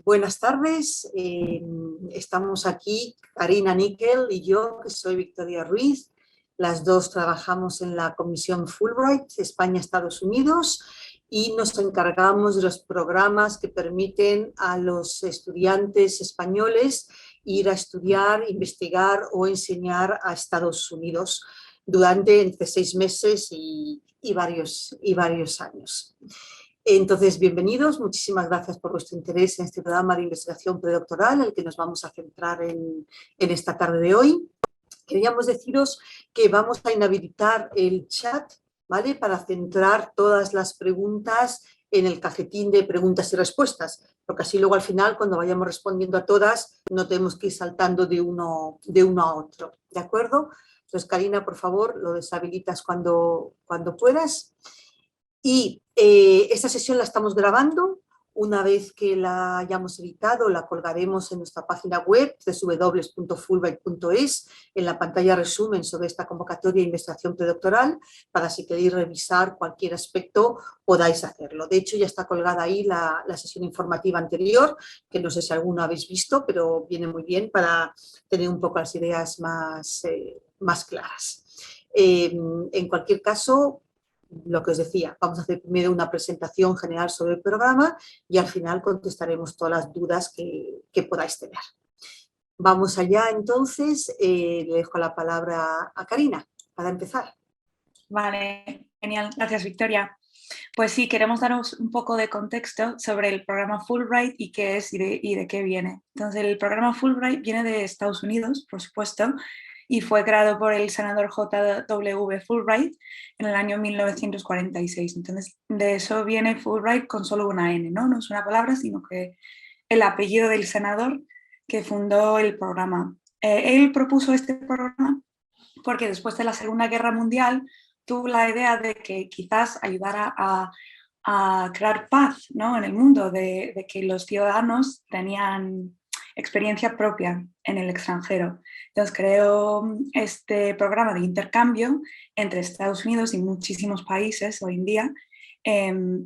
Buenas tardes, estamos aquí, Karina Nickel y yo, que soy Victoria Ruiz. Las dos trabajamos en la Comisión Fulbright, España-Estados Unidos, y nos encargamos de los programas que permiten a los estudiantes españoles ir a estudiar, investigar o enseñar a Estados Unidos durante entre 6 meses y varios años. Entonces, bienvenidos, muchísimas gracias por vuestro interés en este programa de investigación predoctoral, en el que nos vamos a centrar en esta tarde de hoy. Queríamos deciros que vamos a inhabilitar el chat, ¿vale?, para centrar todas las preguntas en el cajetín de preguntas y respuestas, porque así luego al final, cuando vayamos respondiendo a todas, no tenemos que ir saltando de uno a otro, ¿de acuerdo? Entonces, Karina, por favor, lo deshabilitas cuando puedas. Y esta sesión la estamos grabando. Una vez que la hayamos editado, la colgaremos en nuestra página web www.fulbright.es, en la pantalla resumen sobre esta convocatoria de investigación predoctoral, para si queréis revisar cualquier aspecto podáis hacerlo. De hecho, ya está colgada ahí la sesión informativa anterior, que no sé si alguno habéis visto, pero viene muy bien para tener un poco las ideas más claras. En cualquier caso, lo que os decía, vamos a hacer primero una presentación general sobre el programa y al final contestaremos todas las dudas que podáis tener. Vamos allá, entonces, le dejo la palabra a Karina para empezar. Vale, genial, gracias Victoria. Pues sí, queremos daros un poco de contexto sobre el programa Fulbright y qué es y de qué viene. Entonces, el programa Fulbright viene de Estados Unidos, por supuesto, y fue creado por el senador J.W. Fulbright en el año 1946. Entonces, de eso viene Fulbright con solo una N, ¿no? No es una palabra, sino que el apellido del senador que fundó el programa. Él propuso este programa porque después de la Segunda Guerra Mundial tuvo la idea de que quizás ayudara a crear paz, ¿no?, en el mundo, de que los ciudadanos tenían experiencia propia en el extranjero. Entonces creó este programa de intercambio entre Estados Unidos y muchísimos países hoy en día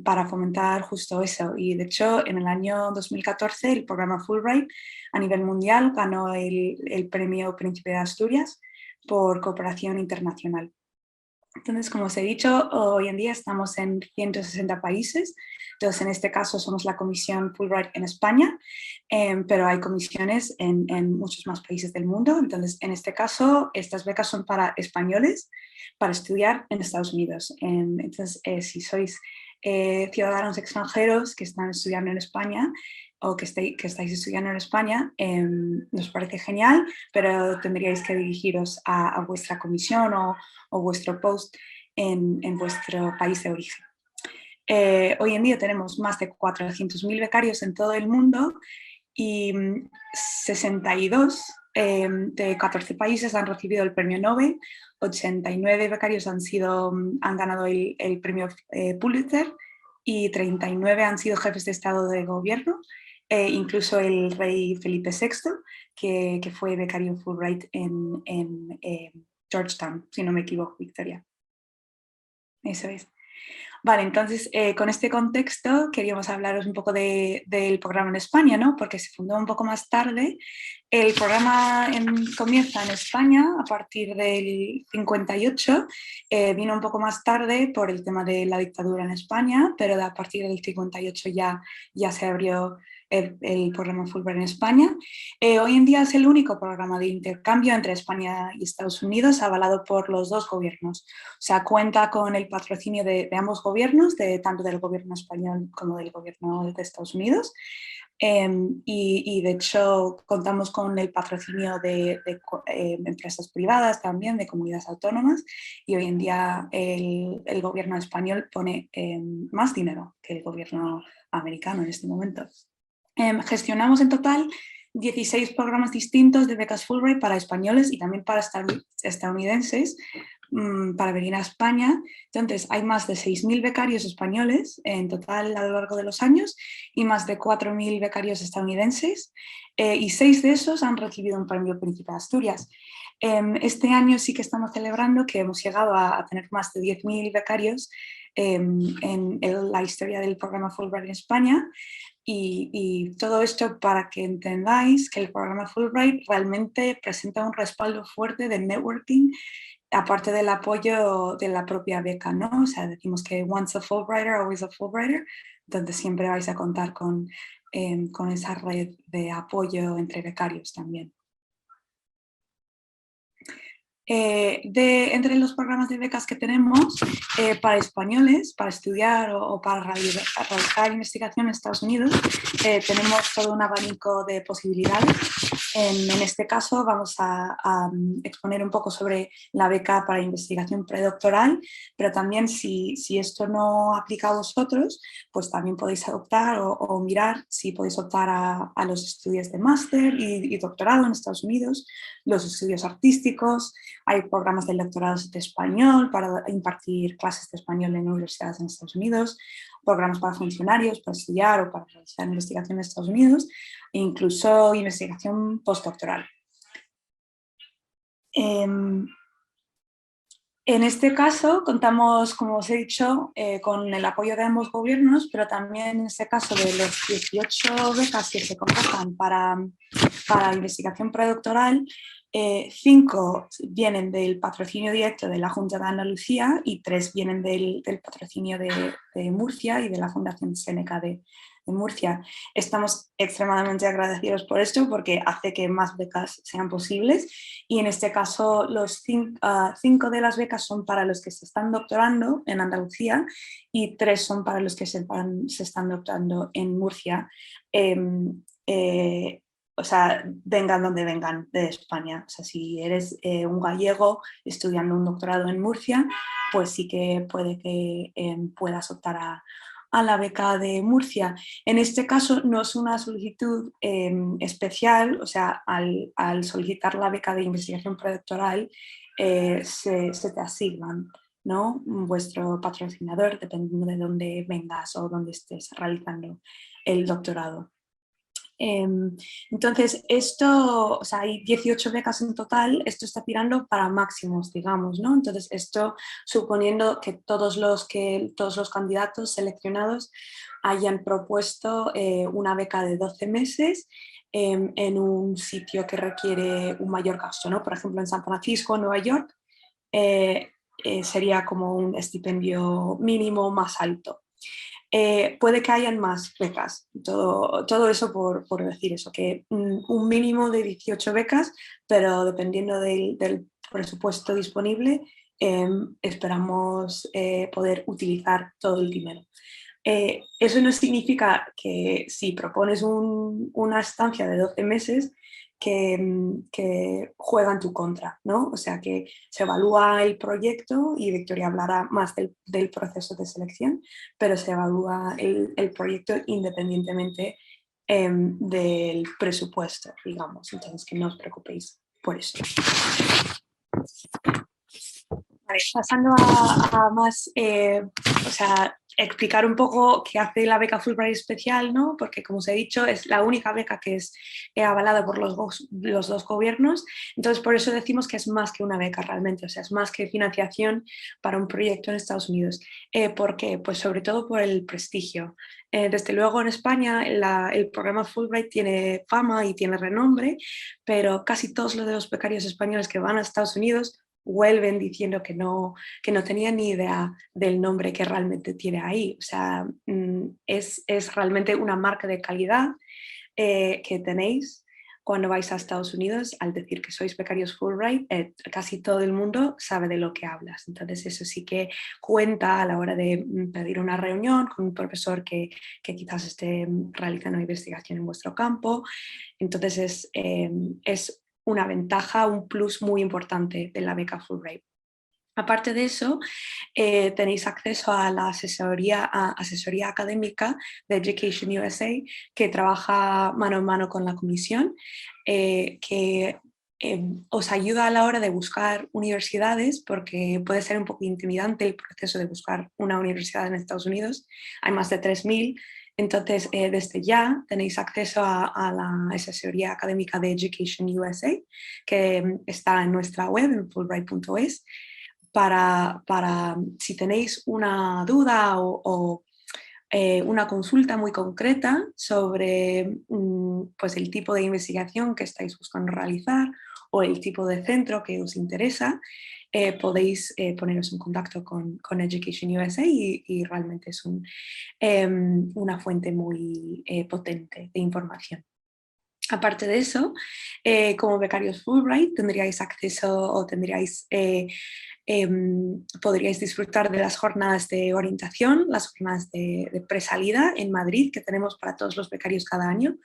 para fomentar justo eso. Y de hecho, en el año 2014 el programa Fulbright a nivel mundial ganó el premio Príncipe de Asturias por cooperación internacional. Entonces, como os he dicho, hoy en día estamos en 160 países. Entonces, en este caso somos la Comisión Fulbright en España, pero hay comisiones en muchos más países del mundo. Entonces, en este caso, estas becas son para españoles para estudiar en Estados Unidos. Entonces, si sois ciudadanos extranjeros que están estudiando en España o que estáis estudiando en España, nos parece genial, pero tendríais que dirigiros a vuestra comisión o vuestro post en vuestro país de origen. Hoy en día tenemos más de 400.000 becarios en todo el mundo y 62 de 14 países han recibido el premio Nobel, 89 becarios han ganado el premio Pulitzer y 39 han sido jefes de Estado de Gobierno, incluso el rey Felipe VI, que fue becario Fulbright en Georgetown, si no me equivoco, Victoria. Eso es. Vale, entonces con este contexto queríamos hablaros un poco del programa en España, ¿no? Porque se fundó un poco más tarde. El programa comienza en España a partir del 58, vino un poco más tarde por el tema de la dictadura en España, pero a partir del 58 ya se abrió el programa Fulbright en España. Hoy en día es el único programa de intercambio entre España y Estados Unidos avalado por los dos gobiernos. O sea, cuenta con el patrocinio de ambos gobiernos, tanto del gobierno español como del gobierno de Estados Unidos. Y de hecho contamos con el patrocinio de empresas privadas también, de comunidades autónomas, y hoy en día el gobierno español pone más dinero que el gobierno americano en este momento. Gestionamos en total 16 programas distintos de becas Fulbright para españoles y también para estadounidenses para venir a España. Entonces hay más de 6.000 becarios españoles en total a lo largo de los años y más de 4.000 becarios estadounidenses y 6 de esos han recibido un premio Príncipe de Asturias. Este año sí que estamos celebrando que hemos llegado a tener más de 10.000 becarios en la historia del programa Fulbright en España. Y todo esto para que entendáis que el programa Fulbright realmente presenta un respaldo fuerte de networking, aparte del apoyo de la propia beca, ¿no? O sea, decimos que once a Fulbrighter, always a Fulbrighter, entonces siempre vais a contar con esa red de apoyo entre becarios también. Entre los programas de becas que tenemos para españoles, para estudiar o para realizar investigación en Estados Unidos, tenemos todo un abanico de posibilidades. En este caso vamos a exponer un poco sobre la beca para investigación predoctoral, pero también si esto no aplica a vosotros, pues también podéis optar o mirar si podéis optar a los estudios de máster y doctorado en Estados Unidos, los estudios artísticos. Hay programas de doctorado de español para impartir clases de español en universidades en Estados Unidos, programas para funcionarios, para estudiar o para realizar investigación en Estados Unidos, e incluso investigación postdoctoral. En este caso contamos, como os he dicho, con el apoyo de ambos gobiernos, pero también en este caso de los 18 becas que se convocan para investigación predoctoral, 5 vienen del patrocinio directo de la Junta de Andalucía y 3 vienen del patrocinio de Murcia y de la Fundación Seneca de Murcia. Estamos extremadamente agradecidos por esto porque hace que más becas sean posibles, y en este caso los 5 de las becas son para los que se están doctorando en Andalucía y 3 son para los que se están doctorando en Murcia. O sea, vengan donde vengan de España. O sea, si eres un gallego estudiando un doctorado en Murcia, pues sí que puede que puedas optar a la beca de Murcia. En este caso no es una solicitud especial, o sea, al solicitar la beca de investigación predoctoral se te asignan, ¿no?, vuestro patrocinador, dependiendo de dónde vengas o dónde estés realizando el doctorado. Entonces, esto, o sea, hay 18 becas en total, esto está tirando para máximos, digamos, ¿no? Entonces, esto suponiendo que todos los candidatos seleccionados hayan propuesto una beca de 12 meses en un sitio que requiere un mayor gasto, ¿no? Por ejemplo, en San Francisco, Nueva York, sería como un estipendio mínimo más alto. Puede que hayan más becas, todo eso por decir eso, que un mínimo de 18 becas, pero dependiendo del presupuesto disponible, esperamos poder utilizar todo el dinero. Eso no significa que si propones una estancia de 12 meses, que juega en tu contra, ¿no? O sea, que se evalúa el proyecto, y Victoria hablará más del proceso de selección, pero se evalúa el proyecto independientemente del presupuesto, digamos. Entonces, que no os preocupéis por eso. Vale, pasando a más, o sea, explicar un poco qué hace la beca Fulbright especial, ¿no? Porque, como os he dicho, es la única beca que es avalada por los dos gobiernos. Entonces, por eso decimos que es más que una beca realmente, o sea, es más que financiación para un proyecto en Estados Unidos. ¿Por qué? Pues sobre todo por el prestigio. Desde luego en España el programa Fulbright tiene fama y tiene renombre, pero casi todos los becarios españoles que van a Estados Unidos vuelven diciendo que no tenían ni idea del nombre que realmente tiene ahí. O sea, es realmente una marca de calidad que tenéis cuando vais a Estados Unidos. Al decir que sois becarios Fulbright, casi todo el mundo sabe de lo que hablas. Entonces eso sí que cuenta a la hora de pedir una reunión con un profesor que quizás esté realizando investigación en vuestro campo. Entonces es una ventaja, un plus muy importante de la beca Fulbright. Aparte de eso, tenéis acceso a la asesoría académica de Education USA, que trabaja mano en mano con la comisión, que os ayuda a la hora de buscar universidades, porque puede ser un poco intimidante el proceso de buscar una universidad en Estados Unidos. Hay más de 3.000. Entonces, desde ya tenéis acceso a la asesoría académica de Education USA, que está en nuestra web, en fulbright.es. para si tenéis una duda o una consulta muy concreta sobre pues el tipo de investigación que estáis buscando realizar o el tipo de centro que os interesa, podéis poneros en contacto con Education USA y realmente es una fuente muy potente de información. Aparte de eso, como becarios Fulbright tendríais acceso o podríais disfrutar de las jornadas de orientación, las jornadas de presalida en Madrid que tenemos para todos los becarios cada año.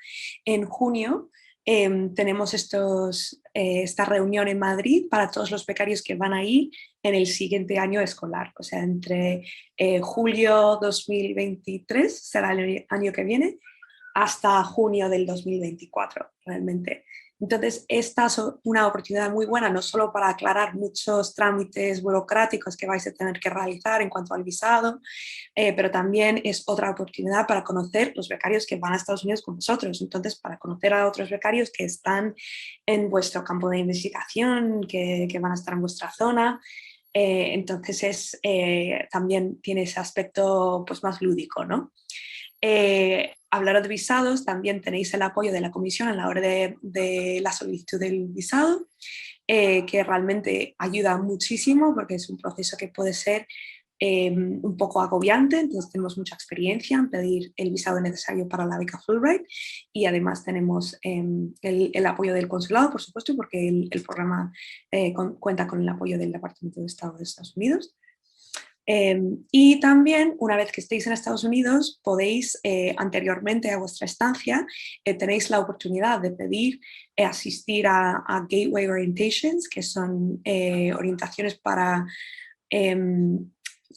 En junio tenemos esta reunión en Madrid para todos los becarios que van a ir en el siguiente año escolar, o sea, entre julio 2023, será el año que viene, hasta junio del 2024, realmente. Entonces, esta es una oportunidad muy buena, no solo para aclarar muchos trámites burocráticos que vais a tener que realizar en cuanto al visado, pero también es otra oportunidad para conocer los becarios que van a Estados Unidos con vosotros. Entonces, para conocer a otros becarios que están en vuestro campo de investigación, que van a estar en vuestra zona. Entonces, también tiene ese aspecto pues, más lúdico, ¿no? Hablar de visados, también tenéis el apoyo de la comisión a la hora de la solicitud del visado, que realmente ayuda muchísimo porque es un proceso que puede ser un poco agobiante, entonces tenemos mucha experiencia en pedir el visado necesario para la beca Fulbright y además tenemos el apoyo del consulado, por supuesto, porque el programa cuenta con el apoyo del Departamento de Estado de Estados Unidos. Y también, una vez que estéis en Estados Unidos, podéis, anteriormente a vuestra estancia, tenéis la oportunidad de pedir asistir a Gateway Orientations, que son orientaciones para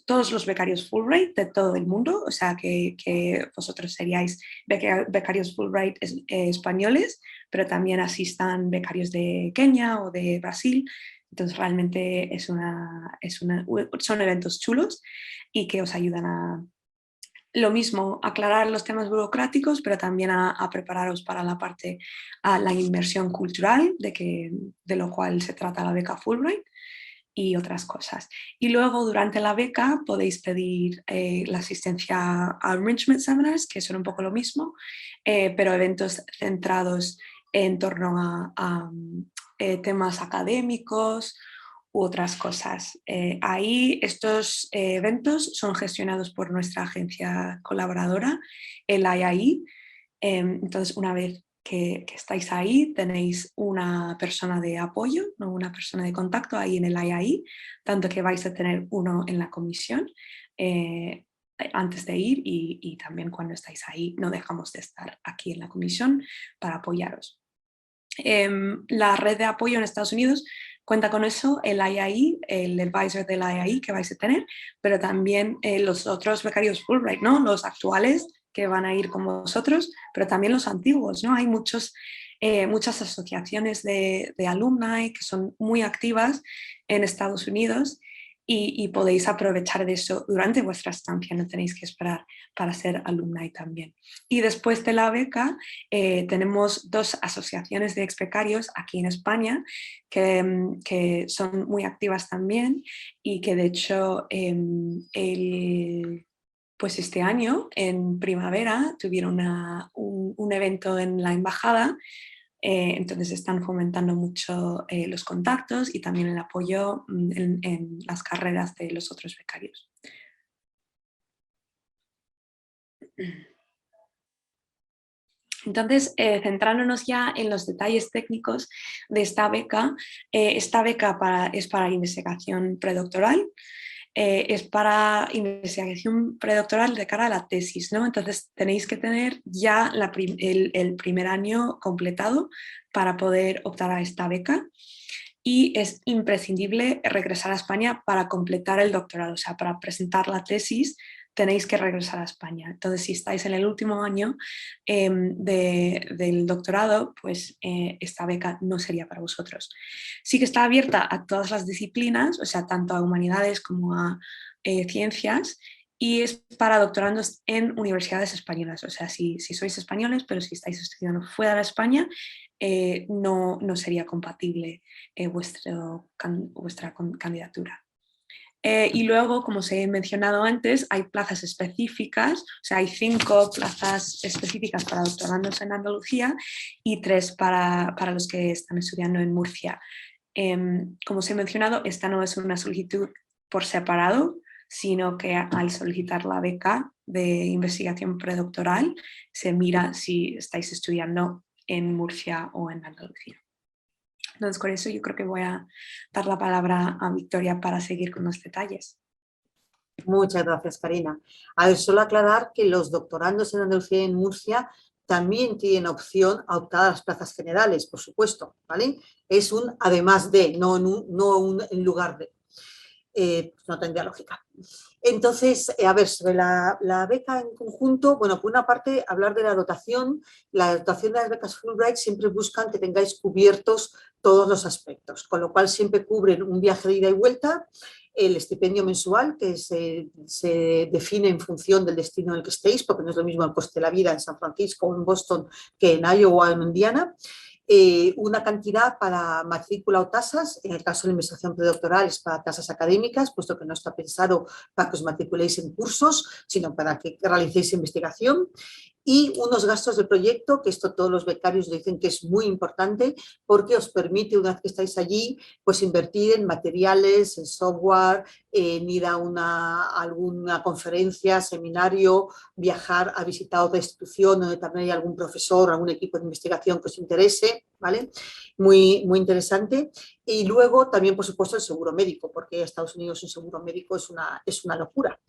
todos los becarios Fulbright de todo el mundo, o sea que vosotros seríais becarios Fulbright españoles, pero también asistan becarios de Kenia o de Brasil. Entonces realmente son eventos chulos y que os ayudan a, lo mismo, aclarar los temas burocráticos, pero también a prepararos para la inmersión cultural, de lo cual se trata la beca Fulbright y otras cosas. Y luego durante la beca podéis pedir la asistencia a Enrichment Seminars, que son un poco lo mismo, pero eventos centrados en torno a temas académicos u otras cosas. Ahí estos eventos son gestionados por nuestra agencia colaboradora, el IAI. Entonces, una vez que estáis ahí, tenéis una persona de apoyo, ¿no? Una persona de contacto ahí en el IAI, tanto que vais a tener uno en la comisión antes de ir y también cuando estáis ahí no dejamos de estar aquí en la comisión para apoyaros. La red de apoyo en Estados Unidos cuenta con eso, el IAI, el advisor del IAI que vais a tener, pero también los otros becarios Fulbright, ¿no? Los actuales que van a ir con vosotros, pero también los antiguos, ¿no? Hay muchas asociaciones de alumni que son muy activas en Estados Unidos y podéis aprovechar de eso durante vuestra estancia, no tenéis que esperar para ser alumni también. Y después de la beca tenemos dos asociaciones de ex-becarios aquí en España que son muy activas también y que de hecho pues este año, en primavera, tuvieron un evento en la embajada, entonces están fomentando mucho los contactos y también el apoyo en las carreras de los otros becarios. Entonces, centrándonos ya en los detalles técnicos de esta beca es para investigación predoctoral. Es para investigación predoctoral de cara a la tesis, ¿no? Entonces tenéis que tener ya el primer año completado para poder optar a esta beca y es imprescindible regresar a España para completar el doctorado, o sea, para presentar la tesis tenéis que regresar a España. Entonces, si estáis en el último año del doctorado, pues esta beca no sería para vosotros. Sí que está abierta a todas las disciplinas, o sea, tanto a humanidades como a ciencias, y es para doctorandos en universidades españolas. O sea, si sois españoles, pero si estáis estudiando fuera de España, no sería compatible vuestra candidatura. Y luego, como os he mencionado antes, hay plazas específicas, o sea, hay 5 plazas específicas para doctorandos en Andalucía y 3 para los que están estudiando en Murcia. Como os he mencionado, esta no es una solicitud por separado, sino que al solicitar la beca de investigación predoctoral se mira si estáis estudiando en Murcia o en Andalucía. Entonces, con eso yo creo que voy a dar la palabra a Victoria para seguir con los detalles. Muchas gracias, Karina. A ver, solo aclarar que los doctorandos en Andalucía y en Murcia también tienen opción a optar a las plazas generales, por supuesto, ¿vale? Es un además de, no un en lugar de. No tendría lógica. Entonces, a ver, sobre la beca en conjunto, bueno, por una parte, hablar de la dotación de las becas Fulbright siempre buscan que tengáis cubiertos todos los aspectos, con lo cual siempre cubren un viaje de ida y vuelta, el estipendio mensual, que se define en función del destino en el que estéis, porque no es lo mismo el coste de la vida en San Francisco o en Boston que en Iowa o en Indiana. Una cantidad para matrícula o tasas, en el caso de la investigación predoctoral es para tasas académicas, puesto que no está pensado para que os matriculéis en cursos, sino para que realicéis investigación, y unos gastos de proyecto, que esto todos los becarios dicen que es muy importante, porque os permite, una vez que estáis allí, pues invertir en materiales, en software, en ir a alguna conferencia, seminario, viajar a visitar otra institución donde también hay algún profesor, algún equipo de investigación que os interese, ¿vale? Muy, muy interesante. Y luego también, por supuesto, el seguro médico, porque Estados Unidos un seguro médico es una locura.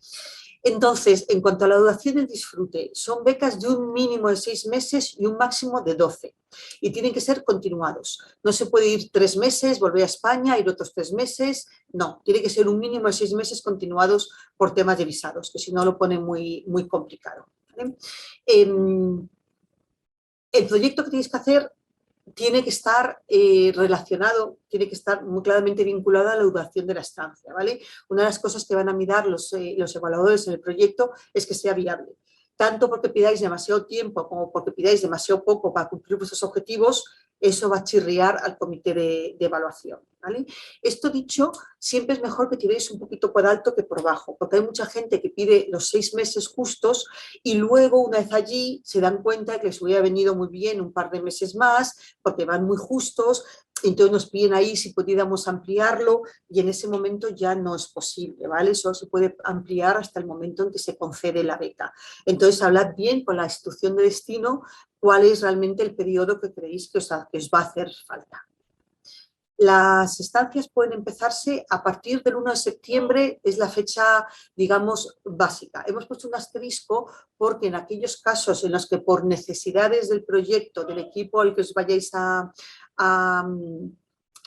Entonces, en cuanto a la duración del disfrute, son becas de un mínimo de 6 meses y un máximo de 12. Y tienen que ser continuados. No se puede ir 3 meses, volver a España, ir otros 3 meses. No, tiene que ser un mínimo de 6 meses continuados por temas de visados, que si no lo pone muy, muy complicado, ¿vale? El proyecto que tenéis que hacer tiene que estar relacionado, tiene que estar muy claramente vinculado a la duración de la estancia, ¿vale? Una de las cosas que van a mirar los evaluadores en el proyecto es que sea viable. Tanto porque pidáis demasiado tiempo como porque pidáis demasiado poco para cumplir vuestros objetivos, eso va a chirriar al comité de evaluación, ¿vale? Esto dicho, siempre es mejor que tiréis un poquito por alto que por bajo, porque hay mucha gente que pide los 6 meses justos y luego, una vez allí, se dan cuenta de que les hubiera venido muy bien un par de meses más, porque van muy justos, entonces nos piden ahí si pudiéramos ampliarlo y en ese momento ya no es posible, ¿vale? Solo se puede ampliar hasta el momento en que se concede la beca. Entonces, hablad bien con la institución de destino cuál es realmente el periodo que creéis que os va a hacer falta. Las estancias pueden empezarse a partir del 1 de septiembre, es la fecha, digamos, básica. Hemos puesto un asterisco porque en aquellos casos en los que por necesidades del proyecto, del equipo al que os vayáis a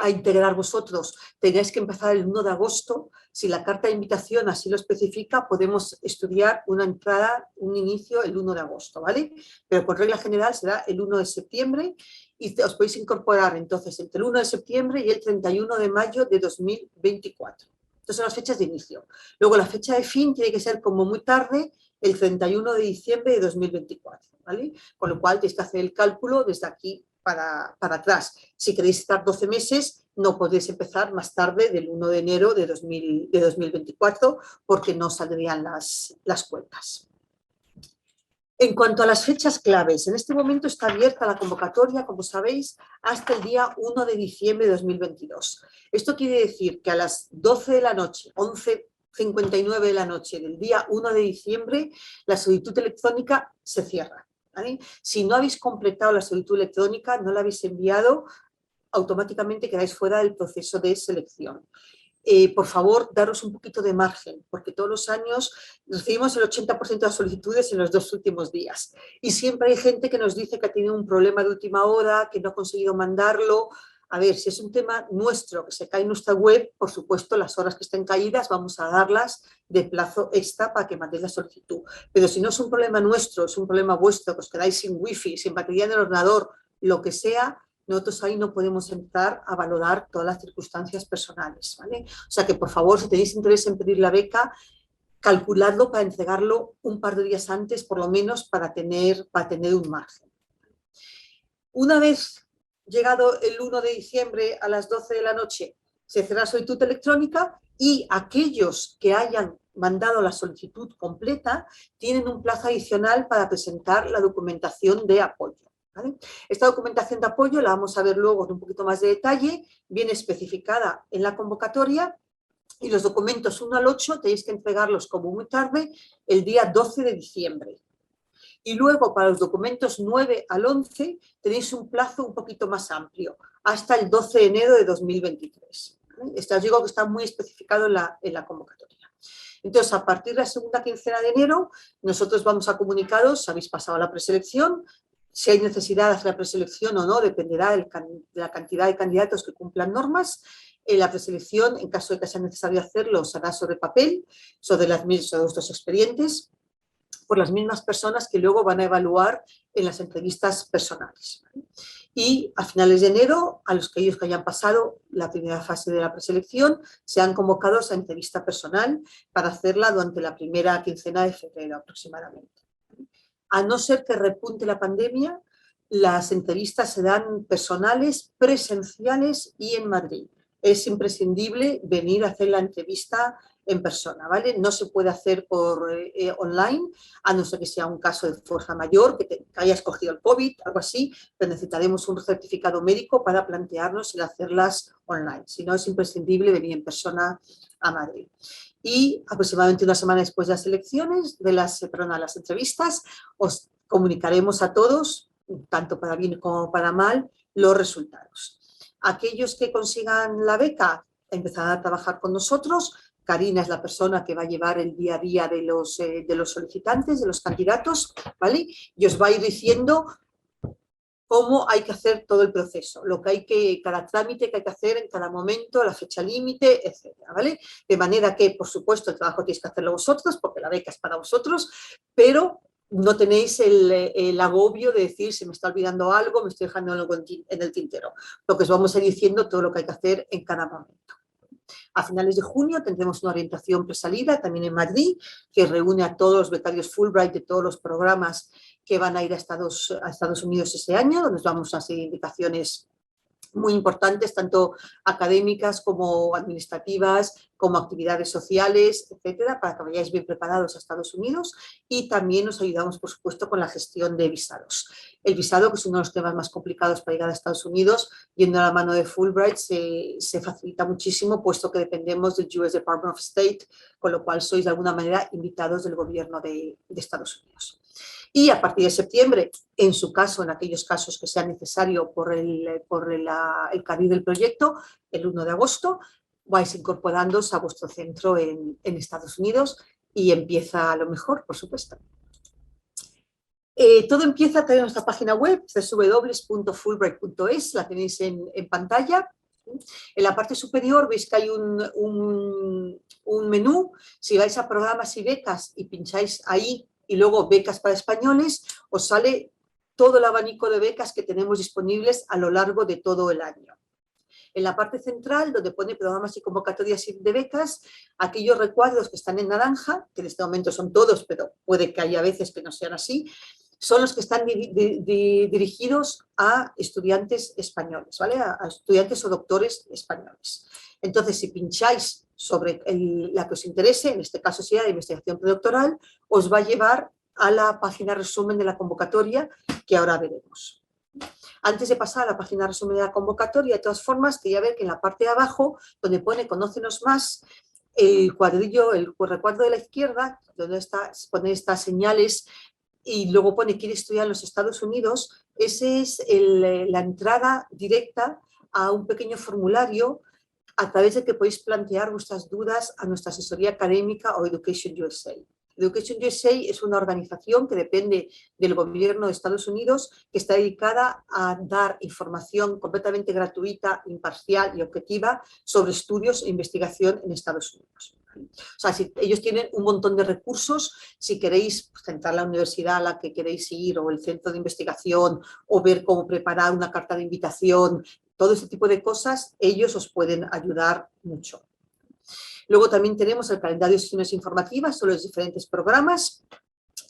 integrar vosotros, tengáis que empezar el 1 de agosto, si la carta de invitación así lo especifica, podemos estudiar una entrada, un inicio el 1 de agosto, ¿vale? Pero por regla general será el 1 de septiembre y os podéis incorporar entonces entre el 1 de septiembre y el 31 de mayo de 2024. Estas son las fechas de inicio. Luego la fecha de fin tiene que ser como muy tarde, el 31 de diciembre de 2024, ¿vale? Con lo cual tenéis que hacer el cálculo desde aquí para atrás. Si queréis estar 12 meses, no podéis empezar más tarde del 1 de enero de 2024 porque no saldrían las cuentas. En cuanto a las fechas claves, en este momento está abierta la convocatoria, como sabéis, hasta el día 1 de diciembre de 2022. Esto quiere decir que a las 12 de la noche, 11:59 de la noche del día 1 de diciembre, la solicitud electrónica se cierra, ¿vale? Si no habéis completado la solicitud electrónica, no la habéis enviado, automáticamente quedáis fuera del proceso de selección. Por favor, daros un poquito de margen, porque todos los años recibimos el 80% de las solicitudes en los 2 últimos días. Y siempre hay gente que nos dice que ha tenido un problema de última hora, que no ha conseguido mandarlo. A ver, si es un tema nuestro que se cae en nuestra web, por supuesto, las horas que estén caídas vamos a darlas de plazo extra para que mandéis la solicitud. Pero si no es un problema nuestro, es un problema vuestro, que os quedáis sin wifi, sin batería en el ordenador, lo que sea, nosotros ahí no podemos entrar a valorar todas las circunstancias personales, ¿vale? O sea que, por favor, si tenéis interés en pedir la beca, calculadlo para entregarlo un par de días antes, por lo menos, para tener un margen. Una vez llegado el 1 de diciembre a las 12 de la noche, se cierra la solicitud electrónica y aquellos que hayan mandado la solicitud completa tienen un plazo adicional para presentar la documentación de apoyo. ¿Vale? Esta documentación de apoyo la vamos a ver luego en un poquito más de detalle, viene especificada en la convocatoria y los documentos 1 al 8 tenéis que entregarlos como muy tarde el día 12 de diciembre. Y luego para los documentos 9 al 11 tenéis un plazo un poquito más amplio, hasta el 12 de enero de 2023. ¿Vale? Os digo que está muy especificado en la convocatoria. Entonces, a partir de la segunda quincena de enero, nosotros vamos a comunicaros si habéis pasado la preselección. Si hay necesidad de hacer la preselección o no, dependerá de la cantidad de candidatos que cumplan normas. La preselección, en caso de que sea necesario hacerlo, se hará sobre papel, sobre vuestros expedientes, por las mismas personas que luego van a evaluar en las entrevistas personales. Y a finales de enero, a los que ellos que hayan pasado la primera fase de la preselección, sean convocados a entrevista personal para hacerla durante la primera quincena de febrero aproximadamente. A no ser que repunte la pandemia, las entrevistas serán personales, presenciales y en Madrid. Es imprescindible venir a hacer la entrevista en persona, ¿vale? No se puede hacer por online, a no ser que sea un caso de fuerza mayor, que hayas cogido el COVID, algo así, pero necesitaremos un certificado médico para plantearnos el hacerlas online. Si no, es imprescindible venir en persona a Madrid. Y aproximadamente una semana después de las elecciones, las entrevistas, os comunicaremos a todos, tanto para bien como para mal, los resultados. Aquellos que consigan la beca empezarán a trabajar con nosotros. Karina es la persona que va a llevar el día a día de los solicitantes, de los candidatos, ¿vale? Y os va a ir diciendo cómo hay que hacer todo el proceso, cada trámite que hay que hacer en cada momento, la fecha límite, etcétera, ¿vale? De manera que, por supuesto, el trabajo tenéis que hacerlo vosotros, porque la beca es para vosotros, pero no tenéis el agobio de decir, se me está olvidando algo, me estoy dejando algo en el tintero. Lo que os vamos a ir diciendo todo lo que hay que hacer en cada momento. A finales de junio tendremos una orientación presalida también en Madrid, que reúne a todos los becarios Fulbright de todos los programas que van a ir a Estados Unidos ese año, donde os vamos a seguir indicaciones muy importantes, tanto académicas como administrativas, como actividades sociales, etcétera, para que vayáis bien preparados a Estados Unidos, y también os ayudamos, por supuesto, con la gestión de visados. El visado, que es uno de los temas más complicados para llegar a Estados Unidos, yendo a la mano de Fulbright, se facilita muchísimo, puesto que dependemos del US Department of State, con lo cual sois de alguna manera invitados del gobierno de Estados Unidos. Y a partir de septiembre, en su caso, en aquellos casos que sea necesario por el cariz del proyecto, el 1 de agosto, vais incorporándoos a vuestro centro en Estados Unidos y empieza lo mejor, por supuesto. Todo empieza en nuestra página web, www.fulbright.es, la tenéis en pantalla. En la parte superior veis que hay un menú. Si vais a programas y becas y pincháis ahí, y luego becas para españoles, os sale todo el abanico de becas que tenemos disponibles a lo largo de todo el año. En la parte central, donde pone programas y convocatorias de becas, aquellos recuadros que están en naranja, que en este momento son todos, pero puede que haya veces que no sean así, son los que están dirigidos a estudiantes españoles, ¿vale? A estudiantes o doctores españoles. Entonces, si pincháis sobre la que os interese, en este caso sería de investigación predoctoral, os va a llevar a la página resumen de la convocatoria que ahora veremos. Antes de pasar a la página resumen de la convocatoria, de todas formas, quería ver que en la parte de abajo, donde pone Conócenos más, el recuadro de la izquierda, donde pone estas señales y luego pone quiere estudiar en los Estados Unidos, esa es la entrada directa a un pequeño formulario a través del que podéis plantear vuestras dudas a nuestra asesoría académica o Education USA. Education USA es una organización que depende del gobierno de Estados Unidos, que está dedicada a dar información completamente gratuita, imparcial y objetiva sobre estudios e investigación en Estados Unidos. O sea, ellos tienen un montón de recursos, si queréis centrar la universidad a la que queréis ir o el centro de investigación o ver cómo preparar una carta de invitación, todo este tipo de cosas, ellos os pueden ayudar mucho. Luego también tenemos el calendario de sesiones informativas sobre los diferentes programas,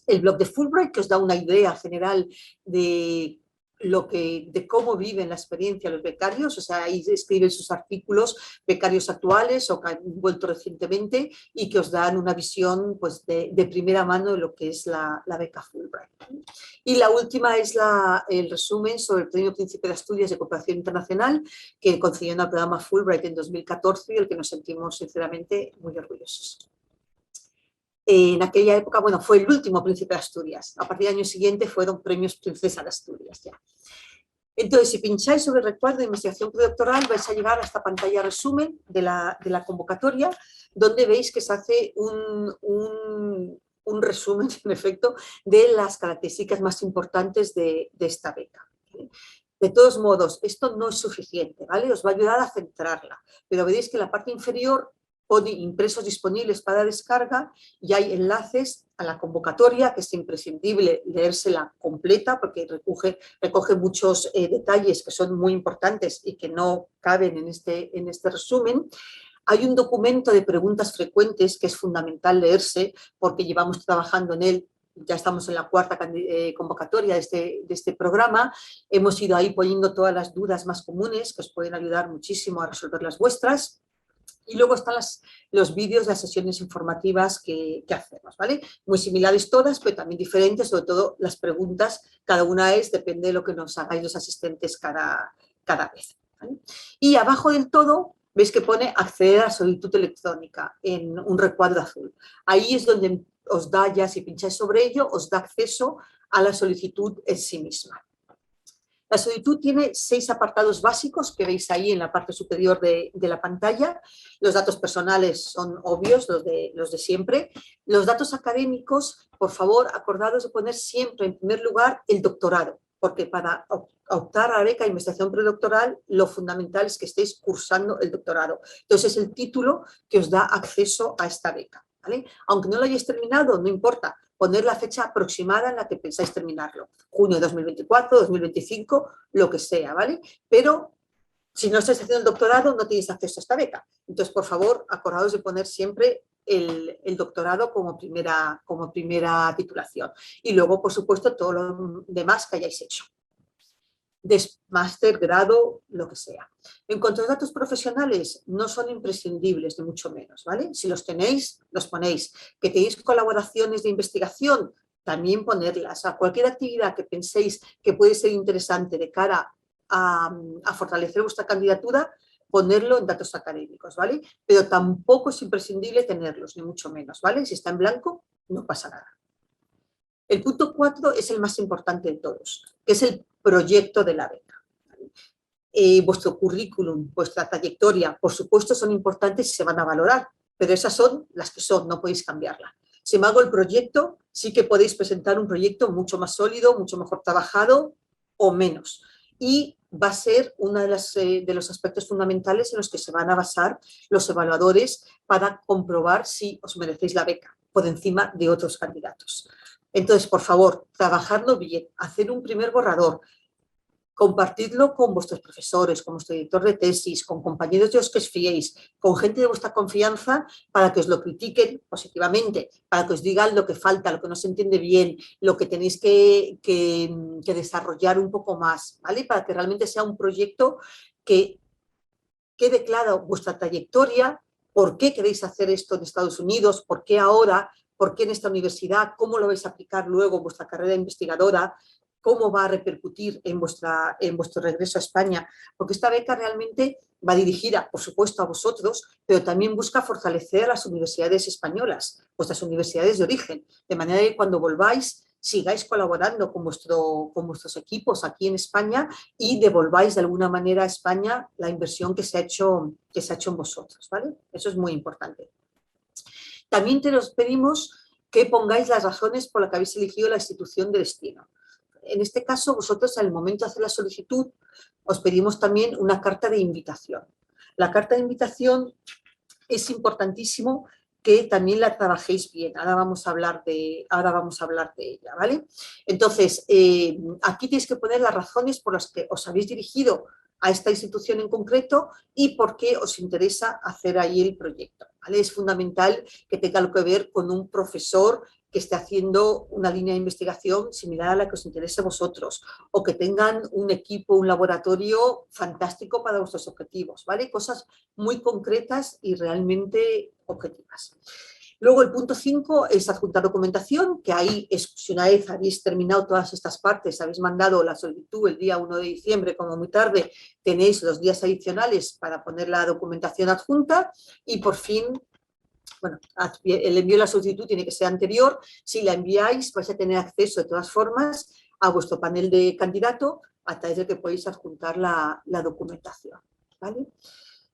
el blog de Fulbright, que os da una idea general de de cómo viven la experiencia los becarios, o sea, ahí escriben sus artículos becarios actuales o que han vuelto recientemente y que os dan una visión pues, de primera mano de lo que es la beca Fulbright. Y la última es el resumen sobre el Premio Príncipe de Asturias de Cooperación Internacional que concedió al programa Fulbright en 2014 y del que nos sentimos sinceramente muy orgullosos. En aquella época, bueno, fue el último Príncipe de Asturias. A partir del año siguiente fueron premios Princesa de Asturias ya. Entonces, si pincháis sobre el recuadro de investigación predoctoral, vais a llegar a esta pantalla resumen de la convocatoria, donde veis que se hace un resumen, en efecto, de las características más importantes de esta beca. De todos modos, esto no es suficiente, ¿vale? Os va a ayudar a centrarla, pero veréis que en la parte inferior pone impresos disponibles para descarga y hay enlaces a la convocatoria, que es imprescindible leérsela completa porque recoge muchos detalles que son muy importantes y que no caben en este resumen. Hay un documento de preguntas frecuentes que es fundamental leerse porque llevamos trabajando en él. Ya estamos en la cuarta convocatoria de este programa. Hemos ido ahí poniendo todas las dudas más comunes que os pueden ayudar muchísimo a resolver las vuestras. Y luego están los vídeos de las sesiones informativas que hacemos, ¿vale? Muy similares todas, pero también diferentes, sobre todo las preguntas, cada una depende de lo que nos hagáis los asistentes cada vez, ¿vale? Y abajo del todo, veis que pone acceder a la solicitud electrónica en un recuadro azul. Ahí es donde os da ya, si pincháis sobre ello, os da acceso a la solicitud en sí misma. La solicitud tiene 6 apartados básicos que veis ahí en la parte superior de la pantalla. Los datos personales son obvios, los de siempre. Los datos académicos, por favor, acordados de poner siempre en primer lugar el doctorado, porque para optar a la beca de investigación predoctoral, lo fundamental es que estéis cursando el doctorado. Entonces, es el título que os da acceso a esta beca, ¿vale? Aunque no lo hayáis terminado, no importa. Poner la fecha aproximada en la que pensáis terminarlo. Junio de 2024, 2025, lo que sea, ¿vale? Pero si no estáis haciendo el doctorado, no tenéis acceso a esta beca. Entonces, por favor, acordaos de poner siempre el doctorado como primera titulación. Y luego, por supuesto, todo lo demás que hayáis hecho. Máster, grado, lo que sea. En cuanto a los datos profesionales, no son imprescindibles, ni mucho menos, ¿vale? Si los tenéis, los ponéis. Que tenéis colaboraciones de investigación, también ponerlas. A cualquier actividad que penséis que puede ser interesante de cara a fortalecer vuestra candidatura, ponerlo en datos académicos, ¿vale? Pero tampoco es imprescindible tenerlos, ni mucho menos, ¿vale? Si está en blanco, no pasa nada. El punto 4 es el más importante de todos, que es el proyecto de la beca. Vuestro currículum, vuestra trayectoria, por supuesto, son importantes y se van a valorar, pero esas son las que son, no podéis cambiarla. Si me hago el proyecto, sí que podéis presentar un proyecto mucho más sólido, mucho mejor trabajado o menos. Y va a ser uno de los aspectos fundamentales en los que se van a basar los evaluadores para comprobar si os merecéis la beca por encima de otros candidatos. Entonces, por favor, trabajadlo bien, hacer un primer borrador, compartidlo con vuestros profesores, con vuestro director de tesis, con compañeros de los que os fiéis, con gente de vuestra confianza para que os lo critiquen positivamente, para que os digan lo que falta, lo que no se entiende bien, lo que tenéis que desarrollar un poco más, ¿vale? Para que realmente sea un proyecto que quede claro vuestra trayectoria, por qué queréis hacer esto en Estados Unidos, por qué ahora, por qué en esta universidad, cómo lo vais a aplicar luego en vuestra carrera investigadora, cómo va a repercutir en vuestro regreso a España, porque esta beca realmente va dirigida, por supuesto, a vosotros, pero también busca fortalecer a las universidades españolas, vuestras universidades de origen, de manera que cuando volváis sigáis colaborando con vuestros equipos aquí en España y devolváis de alguna manera a España la inversión que se ha hecho en vosotros, ¿vale? Eso es muy importante. También te os pedimos que pongáis las razones por las que habéis elegido la institución de destino. En este caso, vosotros al momento de hacer la solicitud, os pedimos también una carta de invitación. La carta de invitación es importantísimo que también la trabajéis bien. Ahora vamos a hablar de ella, ¿vale? Entonces, aquí tenéis que poner las razones por las que os habéis dirigido a esta institución en concreto y por qué os interesa hacer ahí el proyecto, ¿vale? Es fundamental que tenga algo que ver con un profesor que esté haciendo una línea de investigación similar a la que os interese a vosotros, o que tengan un equipo, un laboratorio fantástico para vuestros objetivos, ¿vale? Cosas muy concretas y realmente objetivas. Luego el punto 5 es adjuntar documentación, que ahí es, si una vez habéis terminado todas estas partes, habéis mandado la solicitud el día 1 de diciembre, como muy tarde, tenéis los días adicionales para poner la documentación adjunta y por fin, bueno, el envío de la solicitud tiene que ser anterior. Si la enviáis vais a tener acceso de todas formas a vuestro panel de candidato a través del que podéis adjuntar la documentación, ¿vale?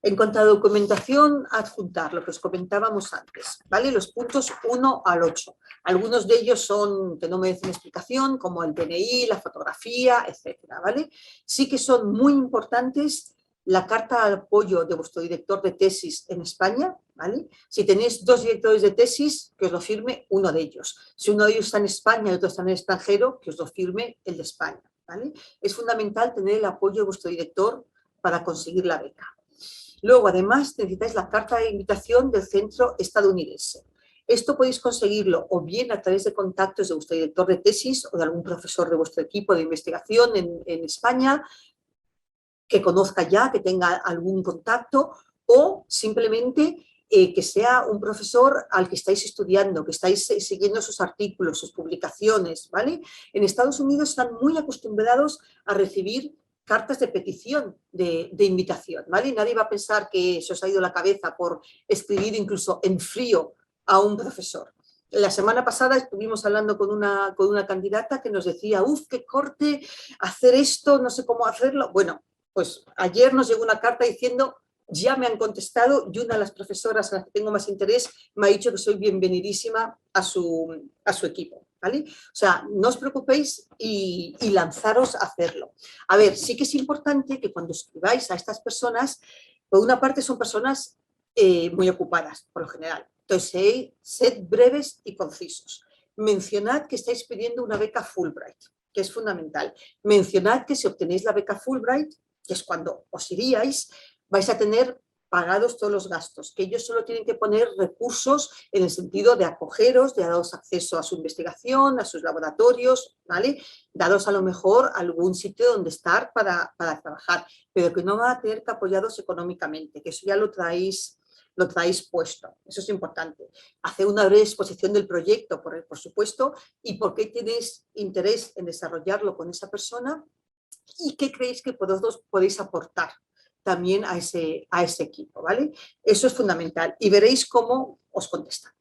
En cuanto a documentación, adjuntar lo que os comentábamos antes, ¿vale? Los puntos 1 al 8. Algunos de ellos son que no merecen explicación, como el DNI, la fotografía, etcétera, ¿vale? Sí que son muy importantes la carta de apoyo de vuestro director de tesis en España, ¿vale? Si tenéis 2 directores de tesis, que os lo firme uno de ellos. Si uno de ellos está en España y otro está en el extranjero, que os lo firme el de España, ¿vale? Es fundamental tener el apoyo de vuestro director para conseguir la beca. Luego, además, necesitáis la carta de invitación del centro estadounidense. Esto podéis conseguirlo o bien a través de contactos de vuestro director de tesis o de algún profesor de vuestro equipo de investigación en España, que conozca ya, que tenga algún contacto, o simplemente que sea un profesor al que estáis estudiando, que estáis siguiendo sus artículos, sus publicaciones, ¿vale? En Estados Unidos están muy acostumbrados a recibir cartas de petición de invitación, ¿vale? Nadie va a pensar que se os ha ido la cabeza por escribir incluso en frío a un profesor. La semana pasada estuvimos hablando con una candidata que nos decía, qué corte, hacer esto, no sé cómo hacerlo. Bueno, pues ayer nos llegó una carta diciendo, ya me han contestado y una de las profesoras a las que tengo más interés me ha dicho que soy bienvenidísima a su equipo, ¿vale? O sea, no os preocupéis y lanzaros a hacerlo. A ver, sí que es importante que cuando escribáis a estas personas, por una parte son personas muy ocupadas, por lo general. Entonces, sed breves y concisos. Mencionad que estáis pidiendo una beca Fulbright, que es fundamental. Mencionad que si obtenéis la beca Fulbright, que es cuando os iríais, vais a tener pagados todos los gastos, que ellos solo tienen que poner recursos en el sentido de acogeros, de daros acceso a su investigación, a sus laboratorios, ¿vale? Daros a lo mejor algún sitio donde estar para trabajar, pero que no van a tener que apoyaros económicamente, que eso ya lo traéis puesto, eso es importante. Hacer una breve exposición del proyecto, por supuesto, y por qué tenéis interés en desarrollarlo con esa persona y qué creéis que vosotros podéis aportar también a ese equipo, ¿vale? Eso es fundamental y veréis cómo os contestan.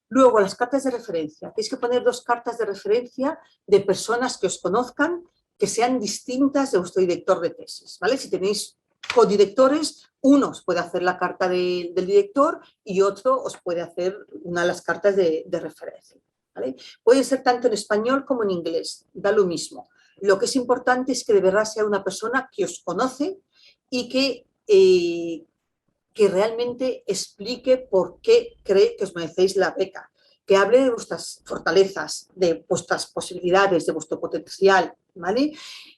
Luego, las cartas de referencia. Tenéis que poner 2 cartas de referencia de personas que os conozcan, que sean distintas de vuestro director de tesis, ¿vale? Si tenéis codirectores, uno os puede hacer la carta del director y otro os puede hacer una de las cartas de referencia, ¿vale? Puede ser tanto en español como en inglés, da lo mismo. Lo que es importante es que de verdad sea una persona que os conoce y que realmente explique por qué cree que os merecéis la beca, que hable de vuestras fortalezas, de vuestras posibilidades, de vuestro potencial, ¿vale?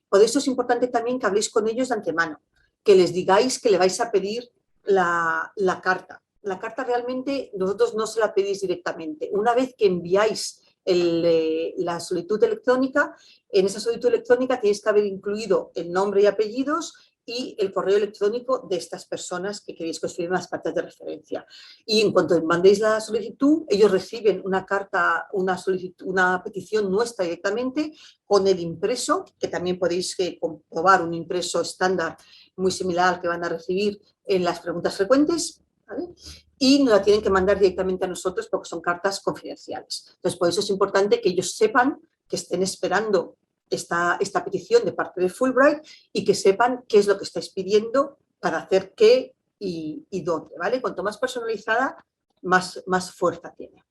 Por eso es importante también que habléis con ellos de antemano, que les digáis que le vais a pedir la carta. La carta realmente vosotros no se la pedís directamente. Una vez que enviáis la solicitud electrónica, en esa solicitud electrónica tenéis que haber incluido el nombre y apellidos y el correo electrónico de estas personas que queréis que os firmen las cartas de referencia. Y en cuanto mandéis la solicitud, ellos reciben una carta, una petición nuestra directamente con el impreso, que también podéis comprobar un impreso estándar muy similar al que van a recibir en las preguntas frecuentes, ¿vale? Y nos la tienen que mandar directamente a nosotros porque son cartas confidenciales. Entonces, por eso es importante que ellos sepan, que estén esperando esta petición de parte de Fulbright y que sepan qué es lo que estáis pidiendo para hacer qué y dónde, ¿vale? Cuanto más personalizada, más fuerza tiene.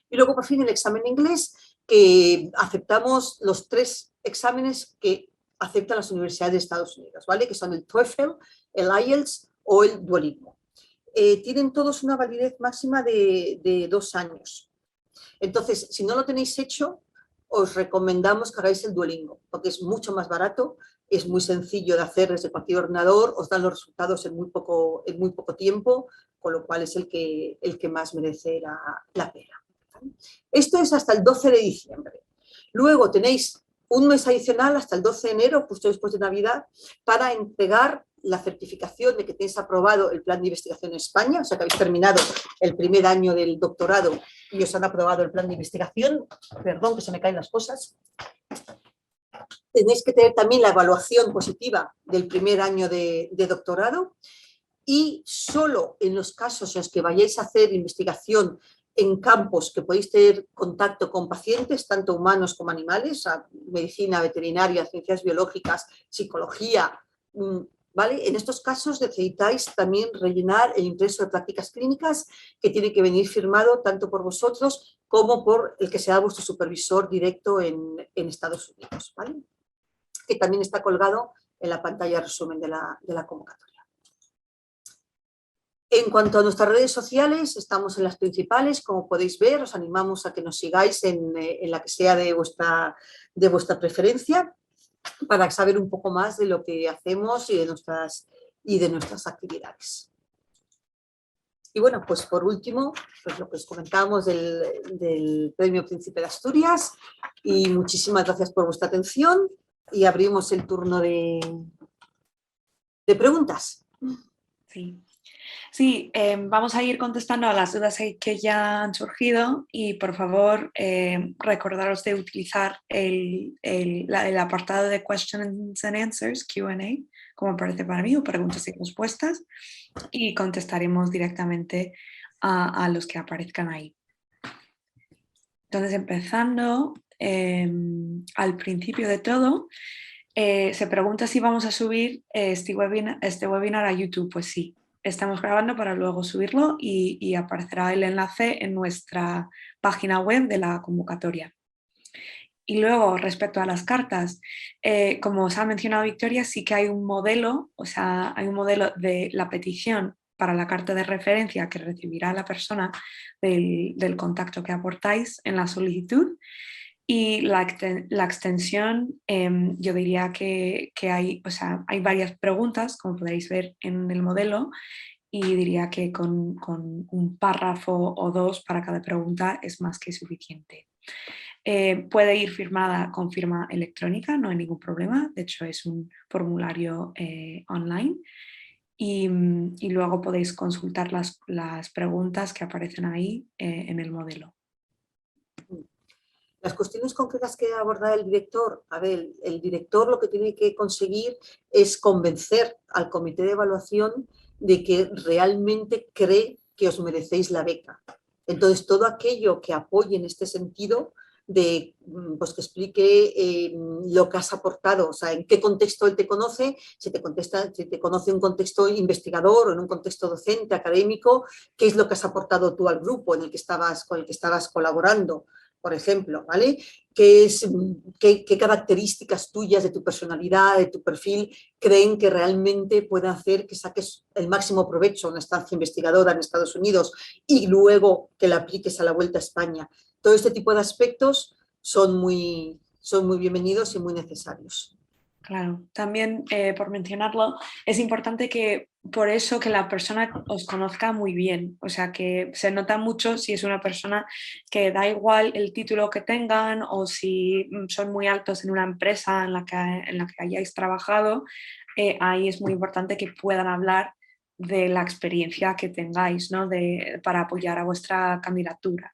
Y luego, por fin, el examen de inglés, que aceptamos los 3 exámenes que aceptan las universidades de Estados Unidos, ¿vale? Que son el TOEFL, el IELTS o el Duolingo. Tienen todos una validez máxima de 2 años. Entonces, si no lo tenéis hecho, os recomendamos que hagáis el Duolingo, porque es mucho más barato, es muy sencillo de hacer desde cualquier ordenador, os dan los resultados en muy poco tiempo, con lo cual es el que más merece la pena, Esto es hasta el 12 de diciembre. Luego tenéis un mes adicional hasta el 12 de enero, justo después de Navidad, para entregar la certificación de que tenéis aprobado el plan de investigación en España, o sea que habéis terminado el primer año del doctorado y os han aprobado el plan de investigación. Perdón, que se me caen las cosas. Tenéis que tener también la evaluación positiva del primer año de doctorado, y solo en los casos en los que vayáis a hacer investigación en campos que podéis tener contacto con pacientes, tanto humanos como animales, medicina, veterinaria, ciencias biológicas, psicología, ¿vale? En estos casos necesitáis también rellenar el impreso de prácticas clínicas, que tiene que venir firmado tanto por vosotros como por el que sea vuestro supervisor directo en Estados Unidos, ¿vale? Que también está colgado en la pantalla resumen de la convocatoria. En cuanto a nuestras redes sociales, estamos en las principales, como podéis ver. Os animamos a que nos sigáis en la que sea de vuestra preferencia, para saber un poco más de lo que hacemos y de nuestras actividades. Y bueno, pues por último, pues lo que os comentábamos del Premio Príncipe de Asturias, y muchísimas gracias por vuestra atención, y abrimos el turno de preguntas. Sí. Sí, vamos a ir contestando a las dudas que ya han surgido, y por favor recordaros de utilizar el apartado de Questions and Answers, Q&A, como aparece para mí, o preguntas y respuestas, y contestaremos directamente a los que aparezcan ahí. Entonces, empezando al principio de todo, se pregunta si vamos a subir este webinar a YouTube. Pues sí. Estamos grabando para luego subirlo, y aparecerá el enlace en nuestra página web de la convocatoria. Y luego, respecto a las cartas, como os ha mencionado Victoria, sí que hay un modelo, o sea, hay un modelo de la petición para la carta de referencia que recibirá la persona del contacto que aportáis en la solicitud. Y la extensión, yo diría que hay, o sea, hay varias preguntas, como podréis ver en el modelo, y diría que con un párrafo o dos para cada pregunta es más que suficiente. Puede ir firmada con firma electrónica, no hay ningún problema. De hecho, es un formulario online. Y luego podéis consultar las preguntas que aparecen ahí en el modelo. Las cuestiones concretas que aborda el director, a ver, el director lo que tiene que conseguir es convencer al comité de evaluación de que realmente cree que os merecéis la beca. Entonces, todo aquello que apoye en este sentido, pues que explique lo que has aportado, o sea, en qué contexto él te conoce, si te conoce en un contexto investigador o en un contexto docente, académico, qué es lo que has aportado tú al grupo con el que estabas colaborando, por ejemplo, ¿vale? ¿Qué características tuyas de tu personalidad, de tu perfil, creen que realmente pueden hacer que saques el máximo provecho a una estancia investigadora en Estados Unidos y luego que la apliques a la vuelta a España? Todo este tipo de aspectos son muy bienvenidos y muy necesarios. Claro, también por mencionarlo, es importante que por eso que la persona os conozca muy bien, o sea que se nota mucho si es una persona que da igual el título que tengan, o si son muy altos en una empresa en la que hayáis trabajado, ahí es muy importante que puedan hablar de la experiencia que tengáis, ¿no? Para apoyar a vuestra candidatura.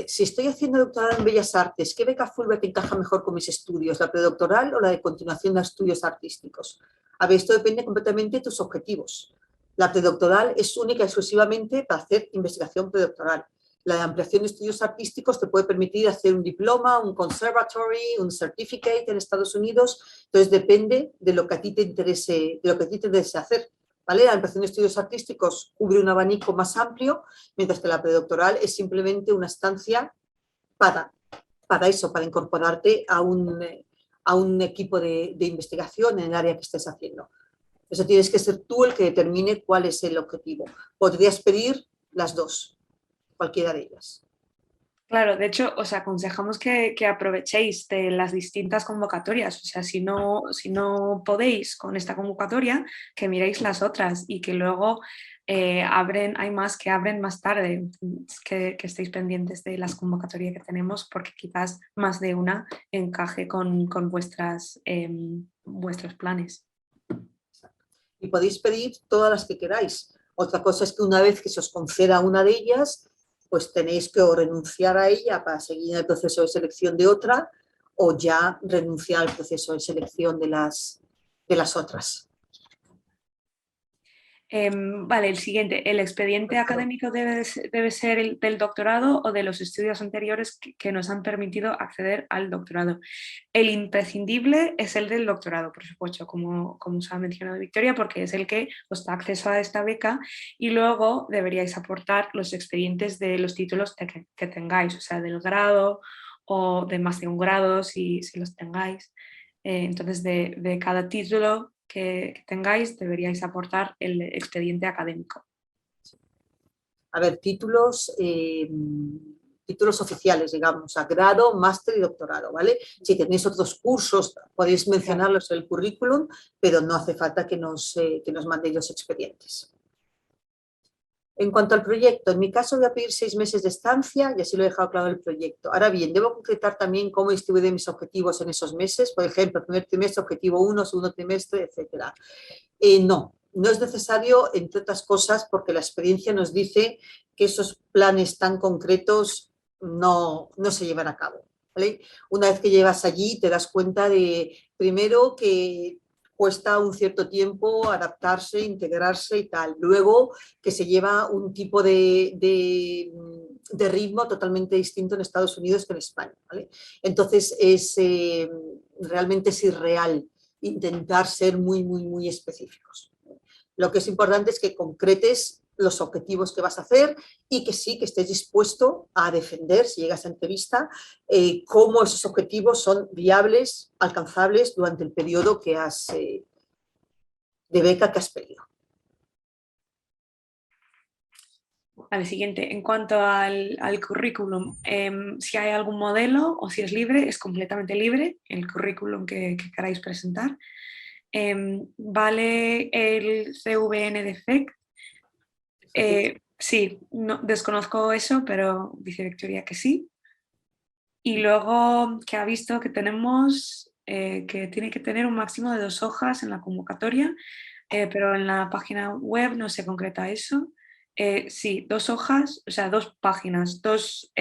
Si estoy haciendo doctorado en Bellas Artes, ¿qué beca Fulbright encaja mejor con mis estudios? ¿La predoctoral o la de continuación de estudios artísticos? A ver, esto depende completamente de tus objetivos. La predoctoral es única y exclusivamente para hacer investigación predoctoral. La de ampliación de estudios artísticos te puede permitir hacer un diploma, un conservatory, un certificate en Estados Unidos. Entonces depende de lo que a ti te interese, hacer. ¿Vale? La ampliación de estudios artísticos cubre un abanico más amplio, mientras que la predoctoral es simplemente una estancia para eso, para incorporarte a un equipo de investigación en el área que estés haciendo. Eso tienes que ser tú el que determine cuál es el objetivo. Podrías pedir las dos, cualquiera de ellas. Claro, de hecho, os aconsejamos que aprovechéis de las distintas convocatorias. O sea, si no podéis con esta convocatoria, que miréis las otras, y que luego hay más que abren más tarde, que estéis pendientes de las convocatorias que tenemos, porque quizás más de una encaje con vuestros planes. Y podéis pedir todas las que queráis. Otra cosa es que una vez que se os conceda una de ellas, pues tenéis que o renunciar a ella para seguir el proceso de selección de otra, o ya renunciar al proceso de selección de las otras. Vale, el siguiente. ¿El expediente académico debe ser el del doctorado o de los estudios anteriores que nos han permitido acceder al doctorado? El imprescindible es el del doctorado, por supuesto, como os ha mencionado Victoria, porque es el que os da acceso a esta beca, y luego deberíais aportar los expedientes de los títulos que tengáis, o sea, del grado o de más de un grado si los tengáis. Entonces, de cada título que tengáis, deberíais aportar el expediente académico. A ver, títulos oficiales, digamos, a grado, máster y doctorado, ¿vale? Si tenéis otros cursos, podéis mencionarlos en el currículum, pero no hace falta que nos mandéis los expedientes. En cuanto al proyecto, en mi caso voy a pedir 6 meses de estancia y así lo he dejado claro en el proyecto. Ahora bien, debo concretar también cómo distribuir mis objetivos en esos meses, por ejemplo, primer trimestre, objetivo 1, segundo trimestre, etc. No es necesario, entre otras cosas, porque la experiencia nos dice que esos planes tan concretos no se llevan a cabo, ¿vale? Una vez que llegas allí te das cuenta de, primero, que cuesta un cierto tiempo adaptarse, integrarse y tal. Luego, que se lleva un tipo de ritmo totalmente distinto en Estados Unidos que en España, ¿vale? Entonces, realmente es irreal intentar ser muy, muy, muy específicos. Lo que es importante es que concretes los objetivos que vas a hacer y que sí, que estés dispuesto a defender, si llegas a entrevista, cómo esos objetivos son viables, alcanzables durante el periodo que de beca que has pedido. Vale, siguiente. En cuanto al currículum, si hay algún modelo o si es libre, es completamente libre el currículum que queráis presentar. ¿Vale el CVN de FEC? Sí, no, desconozco eso, pero dice Victoria que sí. Y luego que ha visto que tenemos que tiene que tener un máximo de 2 hojas en la convocatoria, pero en la página web no se concreta eso. Sí, 2 hojas, o sea, 2 páginas, dos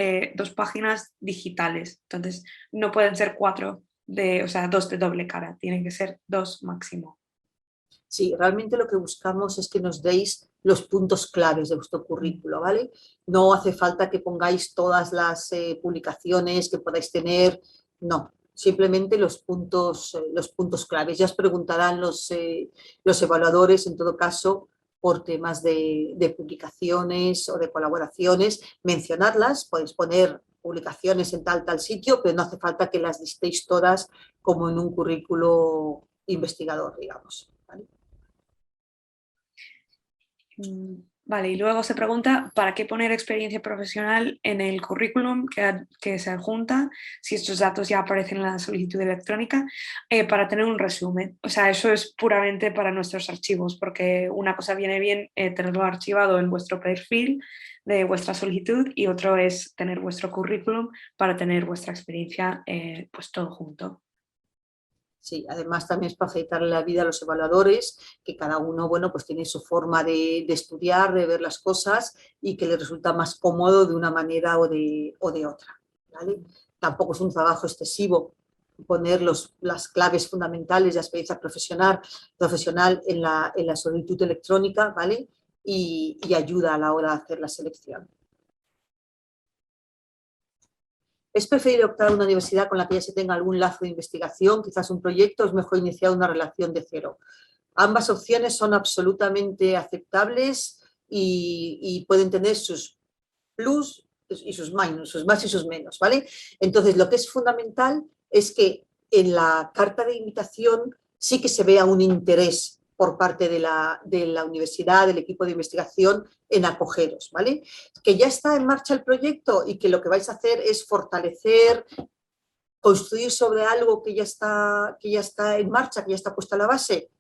páginas digitales. Entonces no pueden ser 4, o sea, 2 de doble cara, tienen que ser 2 máximo. Sí, realmente lo que buscamos es que nos deis los puntos claves de vuestro currículo, ¿vale? No hace falta que pongáis todas las publicaciones que podáis tener, no, simplemente los puntos claves. Ya os preguntarán los evaluadores, en todo caso, por temas de publicaciones o de colaboraciones, mencionarlas, podéis poner publicaciones en tal sitio, pero no hace falta que las listéis todas como en un currículo investigador, digamos, ¿vale? Vale, y luego se pregunta ¿para qué poner experiencia profesional en el currículum que se adjunta si estos datos ya aparecen en la solicitud electrónica? Para tener un resumen. O sea, eso es puramente para nuestros archivos, porque una cosa viene bien tenerlo archivado en vuestro perfil de vuestra solicitud y otro es tener vuestro currículum para tener vuestra experiencia pues todo junto. Sí, además también es para facilitarle la vida a los evaluadores, que cada uno, bueno, pues tiene su forma de estudiar, de ver las cosas y que le resulta más cómodo de una manera o de otra, ¿vale? Tampoco es un trabajo excesivo poner las claves fundamentales de la experiencia profesional en la solicitud electrónica, ¿vale? Y ayuda a la hora de hacer la selección. ¿Es preferible optar a una universidad con la que ya se tenga algún lazo de investigación, quizás un proyecto, o es mejor iniciar una relación de cero? Ambas opciones son absolutamente aceptables y pueden tener sus plus y sus minus, sus más y sus menos, ¿vale? Entonces, lo que es fundamental es que en la carta de invitación sí que se vea un interés por parte de la universidad, del equipo de investigación, en acogeros, ¿vale? Que ya está en marcha el proyecto y que lo que vais a hacer es fortalecer, construir sobre algo que ya está en marcha, que ya está puesta la base,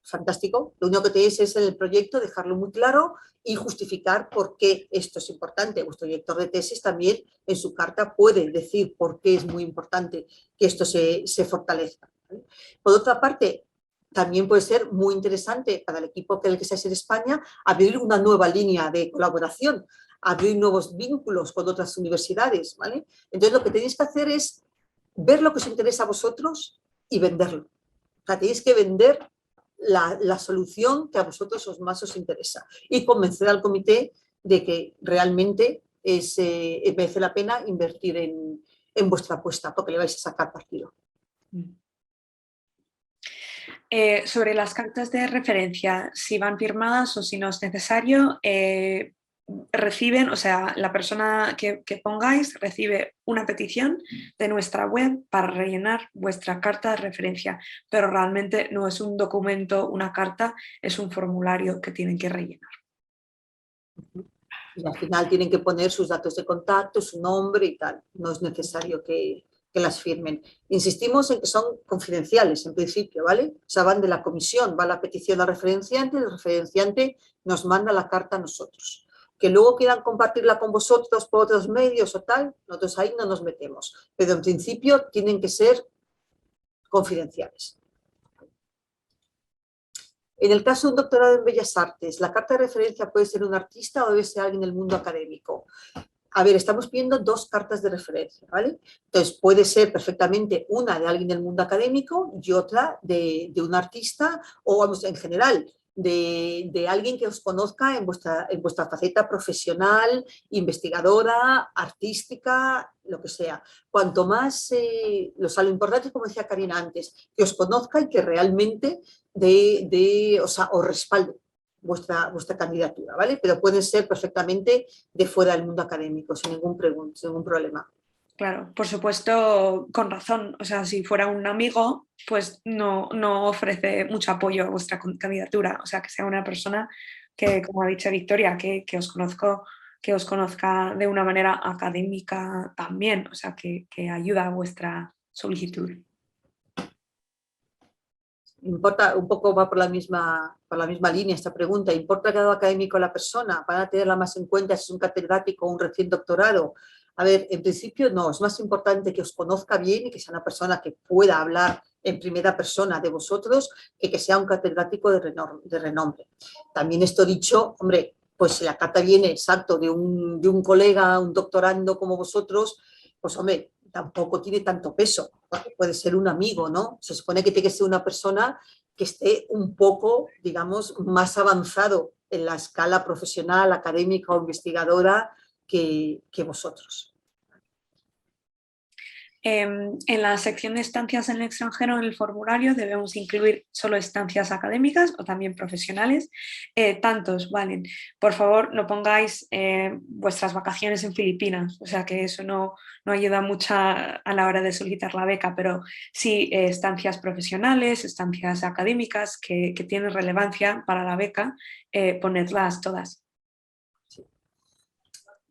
fantástico. Lo único que tenéis es en el proyecto dejarlo muy claro y justificar por qué esto es importante. Vuestro director de tesis también en su carta puede decir por qué es muy importante que esto se fortalezca, ¿vale? Por otra parte, también puede ser muy interesante para el equipo que el que estáis en España abrir una nueva línea de colaboración, abrir nuevos vínculos con otras universidades, ¿vale? Entonces lo que tenéis que hacer es ver lo que os interesa a vosotros y venderlo. O sea, tenéis que vender la solución que a vosotros más os interesa y convencer al comité de que realmente merece la pena invertir en vuestra apuesta porque le vais a sacar partido. Sobre las cartas de referencia, si van firmadas o si no es necesario, reciben, o sea, la persona que pongáis recibe una petición de nuestra web para rellenar vuestra carta de referencia, pero realmente no es un documento, una carta, es un formulario que tienen que rellenar. Y al final tienen que poner sus datos de contacto, su nombre y tal. No es necesario que las firmen. Insistimos en que son confidenciales en principio, ¿vale? O sea, van de la comisión, va la petición al referenciante, el referenciante nos manda la carta a nosotros. Que luego quieran compartirla con vosotros por otros medios o tal, nosotros ahí no nos metemos. Pero en principio tienen que ser confidenciales. En el caso de un doctorado en Bellas Artes, ¿la carta de referencia puede ser un artista o debe ser alguien del mundo académico? A ver, estamos viendo dos cartas de referencia, ¿vale? Entonces, puede ser perfectamente una de alguien del mundo académico y otra de un artista o, vamos, en general, de alguien que os conozca en vuestra faceta profesional, investigadora, artística, lo que sea. Cuanto más, lo importante, como decía Karina antes, que os conozca y que realmente os respalde vuestra candidatura, ¿vale? Pero pueden ser perfectamente de fuera del mundo académico, sin ningún problema. Claro, por supuesto, con razón. O sea, si fuera un amigo, pues no ofrece mucho apoyo a vuestra candidatura. O sea, que sea una persona que, como ha dicho Victoria, que os conozca de una manera académica también. O sea, que ayuda a vuestra solicitud. Importa, un poco va por la misma línea esta pregunta. ¿Importa el grado académico de la persona? ¿Van a tenerla más en cuenta si es un catedrático o un recién doctorado? A ver, en principio no, es más importante que os conozca bien y que sea una persona que pueda hablar en primera persona de vosotros que sea un catedrático de renombre. También esto dicho, hombre, pues si la carta viene exacto de un colega, un doctorando como vosotros, pues hombre, tampoco tiene tanto peso, porque puede ser un amigo, ¿no? Se supone que tiene que ser una persona que esté un poco, digamos, más avanzado en la escala profesional, académica o investigadora que vosotros. En la sección de estancias en el extranjero, en el formulario, debemos incluir solo estancias académicas o también profesionales. Tantos valen. Por favor, no pongáis vuestras vacaciones en Filipinas, o sea que eso no ayuda mucho a la hora de solicitar la beca, pero sí estancias profesionales, estancias académicas que tienen relevancia para la beca, ponedlas todas.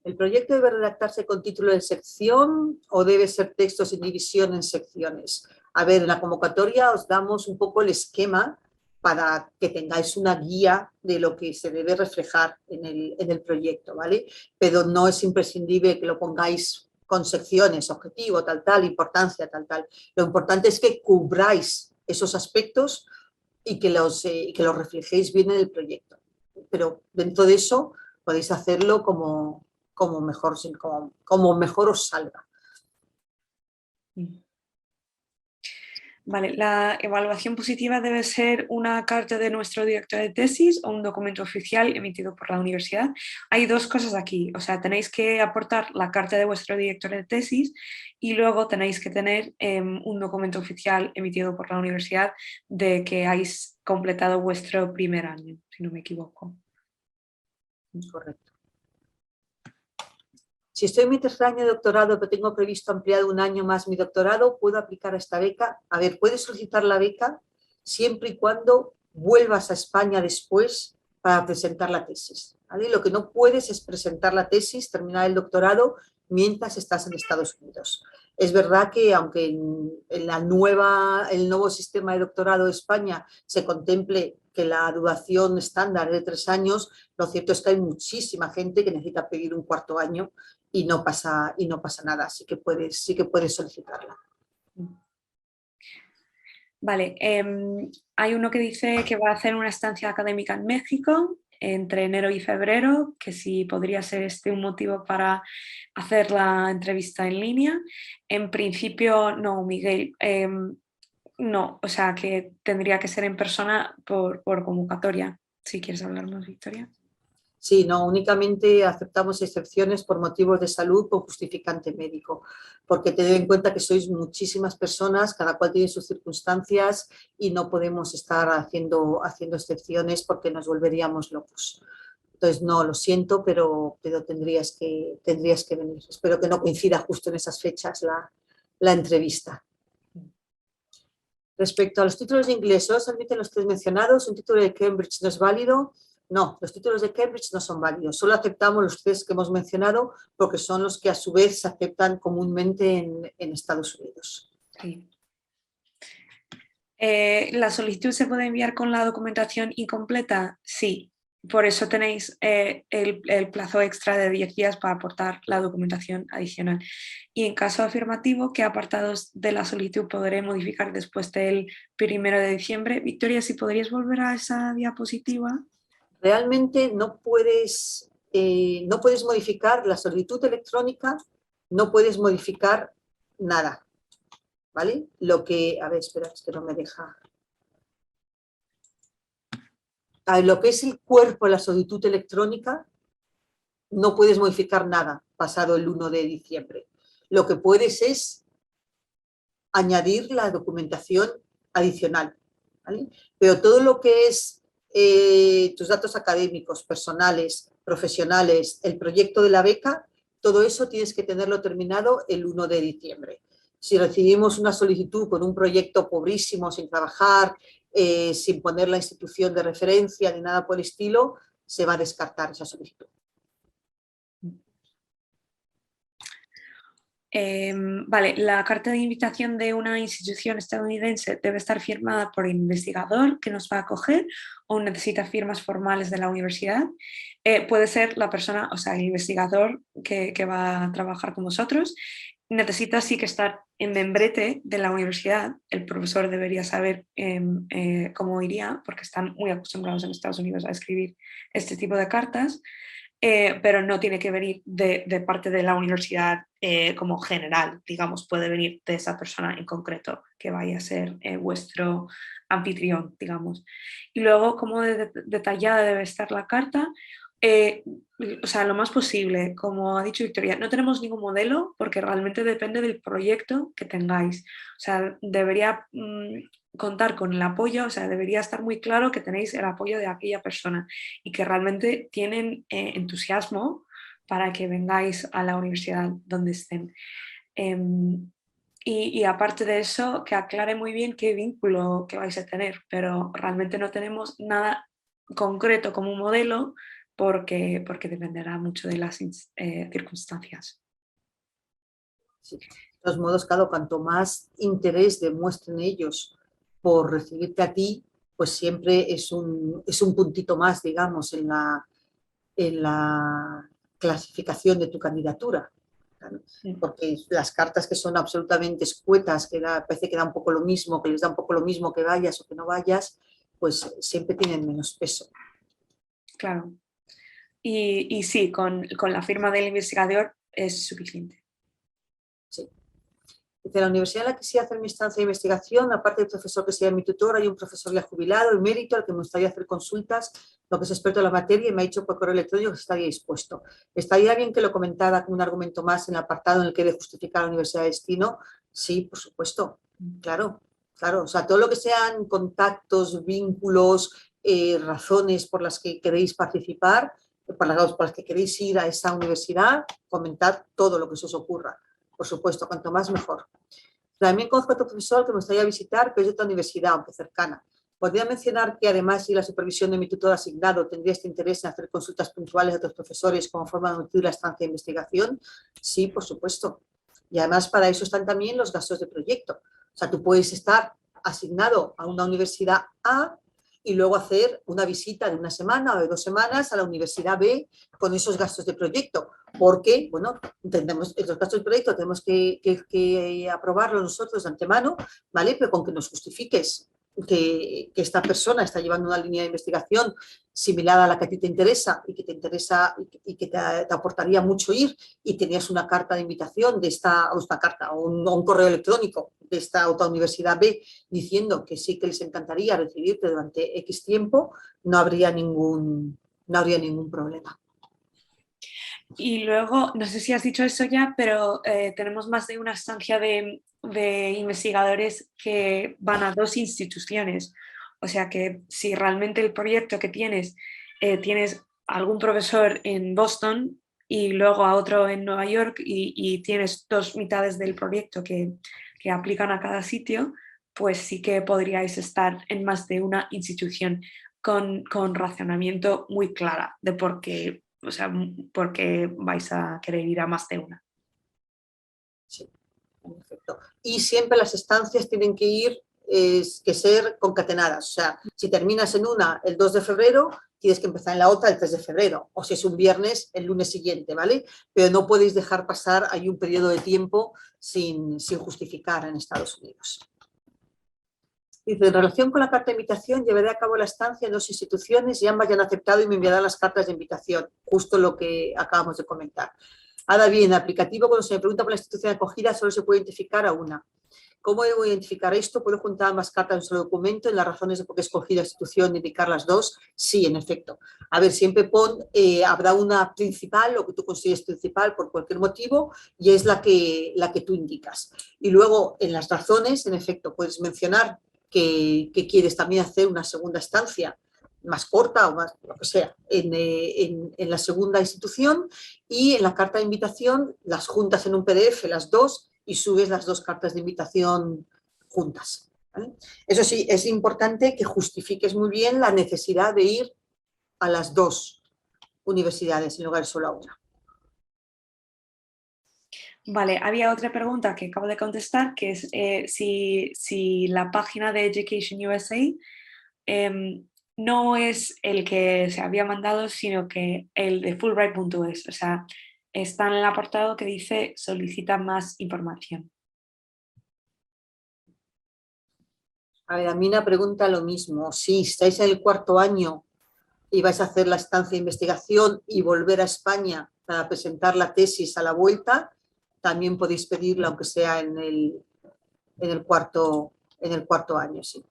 ¿El proyecto debe redactarse con título de sección o debe ser texto sin división en secciones? A ver, en la convocatoria os damos un poco el esquema para que tengáis una guía de lo que se debe reflejar en el proyecto, ¿vale? Pero no es imprescindible que lo pongáis con secciones, objetivo, tal, importancia, tal. Lo importante es que cubráis esos aspectos y que los reflejéis bien en el proyecto. Pero dentro de eso podéis hacerlo como mejor os salga. Vale, la evaluación positiva debe ser una carta de nuestro director de tesis o un documento oficial emitido por la universidad. Hay dos cosas aquí, o sea, tenéis que aportar la carta de vuestro director de tesis y luego tenéis que tener un documento oficial emitido por la universidad de que hayáis completado vuestro primer año, si no me equivoco. Correcto. Si estoy en mi tercer año de doctorado, pero tengo previsto ampliar un año más mi doctorado, ¿puedo aplicar a esta beca? A ver, puedes solicitar la beca siempre y cuando vuelvas a España después para presentar la tesis, ¿vale? Lo que no puedes es presentar la tesis, terminar el doctorado, mientras estás en Estados Unidos. Es verdad que aunque en el nuevo sistema de doctorado de España se contemple que la duración estándar es de 3 años, lo cierto es que hay muchísima gente que necesita pedir un 4.º año y no pasa nada, sí que puedes solicitarla. Vale, hay uno que dice que va a hacer una estancia académica en México entre enero y febrero, que si podría ser este un motivo para hacer la entrevista en línea. En principio, no, Miguel, no, o sea que tendría que ser en persona por convocatoria. Si quieres hablar más, Victoria. Sí, no, únicamente aceptamos excepciones por motivos de salud o justificante médico, porque ten en cuenta que sois muchísimas personas, cada cual tiene sus circunstancias y no podemos estar haciendo excepciones porque nos volveríamos locos. Entonces, no, lo siento, pero tendrías que venir. Espero que no coincida justo en esas fechas la entrevista. Respecto a los títulos de inglés, solo se admiten los 3 mencionados, un título de Cambridge no es válido. No, los títulos de Cambridge no son válidos, solo aceptamos los 3 que hemos mencionado porque son los que a su vez se aceptan comúnmente en Estados Unidos. Sí. ¿La solicitud se puede enviar con la documentación incompleta? Sí, por eso tenéis el plazo extra de 10 días para aportar la documentación adicional. Y en caso afirmativo, ¿qué apartados de la solicitud podré modificar después del 1 de diciembre? Victoria, si podrías volver a esa diapositiva. Realmente no puedes modificar la solicitud electrónica, no puedes modificar nada, ¿vale? A ver, espera, es que no me deja. Lo que es el cuerpo de la solicitud electrónica, no puedes modificar nada pasado el 1 de diciembre. Lo que puedes es añadir la documentación adicional, ¿vale? Pero todo lo que es tus datos académicos, personales, profesionales, el proyecto de la beca, todo eso tienes que tenerlo terminado el 1 de diciembre. Si recibimos una solicitud con un proyecto pobrísimo, sin trabajar, sin poner la institución de referencia ni nada por el estilo, se va a descartar esa solicitud. Vale, la carta de invitación de una institución estadounidense debe estar firmada por el investigador que nos va a acoger o necesita firmas formales de la universidad. Puede ser la persona, o sea, el investigador que va a trabajar con vosotros. Necesita sí que estar en membrete de la universidad. El profesor debería saber cómo iría, porque están muy acostumbrados en Estados Unidos a escribir este tipo de cartas. Pero no tiene que venir de parte de la universidad como general, digamos, puede venir de esa persona en concreto que vaya a ser vuestro anfitrión, digamos. Y luego, cómo detallada debe estar la carta, o sea, lo más posible, como ha dicho Victoria, no tenemos ningún modelo porque realmente depende del proyecto que tengáis. O sea, debería contar con el apoyo, o sea, debería estar muy claro que tenéis el apoyo de aquella persona y que realmente tienen entusiasmo para que vengáis a la universidad donde estén. Y aparte de eso, que aclare muy bien qué vínculo que vais a tener, pero realmente no tenemos nada concreto como un modelo porque dependerá mucho de las circunstancias. Sí. De todos modos, claro, cuanto más interés demuestren ellos por recibirte a ti, pues siempre es un puntito más, digamos, en la clasificación de tu candidatura. ¿Claro? Porque las cartas que son absolutamente escuetas, que parece que da un poco lo mismo, que les da un poco lo mismo que vayas o que no vayas, pues siempre tienen menos peso. Claro. Y sí, con la firma del investigador es suficiente. Sí. Dice, la universidad en la que sí hacer mi estancia de investigación, aparte del profesor que sea mi tutor, hay un profesor ya jubilado, emérito, al que me gustaría hacer consultas, lo que es experto en la materia, y me ha dicho por correo electrónico que estaría dispuesto. ¿Estaría bien que lo comentara como un argumento más en el apartado en el que debe justificar la universidad de destino? Sí, por supuesto, claro, claro. O sea, todo lo que sean contactos, vínculos, razones por las que queréis participar, por las que queréis ir a esa universidad, comentad todo lo que se os ocurra. Por supuesto, cuanto más mejor. También conozco a otro profesor que me gustaría visitar, pero es de otra universidad, aunque cercana. ¿Podría mencionar que además de la supervisión de mi tutor asignado, tendría este interés en hacer consultas puntuales a otros profesores como forma de nutrir la estancia de investigación? Sí, por supuesto. Y además para eso están también los gastos de proyecto. O sea, tú puedes estar asignado a una universidad A y luego hacer una visita de una semana o de 2 semanas a la Universidad B con esos gastos de proyecto, porque, bueno, entendemos, esos gastos de proyecto tenemos que aprobarlos nosotros de antemano, ¿vale? Pero con que nos justifiques que esta persona está llevando una línea de investigación similar a la que a ti te interesa y que te interesa y que te aportaría mucho ir, y tenías una carta de invitación de esta, o esta carta o un correo electrónico de esta otra Universidad B diciendo que sí que les encantaría recibirte durante X tiempo, no habría ningún problema. Y luego, no sé si has dicho eso ya, pero tenemos más de una estancia de investigadores que van a 2 instituciones. O sea que si realmente el proyecto que tienes, tienes algún profesor en Boston y luego a otro en Nueva York y tienes 2 mitades del proyecto que aplican a cada sitio, pues sí que podríais estar en más de una institución con racionamiento muy clara de por qué, o sea, porque vais a querer ir a más de una. Sí, perfecto. Y siempre las estancias tienen que ser concatenadas. O sea, si terminas en una el 2 de febrero, tienes que empezar en la otra el 3 de febrero. O si es un viernes, el lunes siguiente, ¿vale? Pero no podéis dejar pasar ahí un periodo de tiempo sin justificar en Estados Unidos. Dice, en relación con la carta de invitación, llevaré a cabo la estancia en 2 instituciones y ambas ya han aceptado y me enviarán las cartas de invitación. Justo lo que acabamos de comentar. Ahora bien, aplicativo, cuando se me pregunta por la institución de acogida, solo se puede identificar a una. ¿Cómo debo identificar esto? ¿Puedo juntar ambas cartas en un solo documento? ¿En las razones de por qué escogí la institución, indicar las dos? Sí, en efecto. A ver, siempre habrá una principal, lo que tú consideres principal por cualquier motivo, y es la que tú indicas. Y luego, en las razones, en efecto, puedes mencionar que quieres también hacer una segunda estancia más corta o más, lo que sea, en la segunda institución, y en la carta de invitación las juntas en un PDF, las dos, y subes las 2 cartas de invitación juntas, ¿vale? Eso sí, es importante que justifiques muy bien la necesidad de ir a las 2 universidades en lugar de solo a una. Vale, había otra pregunta que acabo de contestar, que es si la página de Education USA no es el que se había mandado, sino que el de Fulbright.es. O sea, está en el apartado que dice solicita más información. A ver, Amina pregunta lo mismo. Si estáis en el 4º año y vais a hacer la estancia de investigación y volver a España para presentar la tesis a la vuelta, también podéis pedirla, aunque sea en el cuarto año, sí.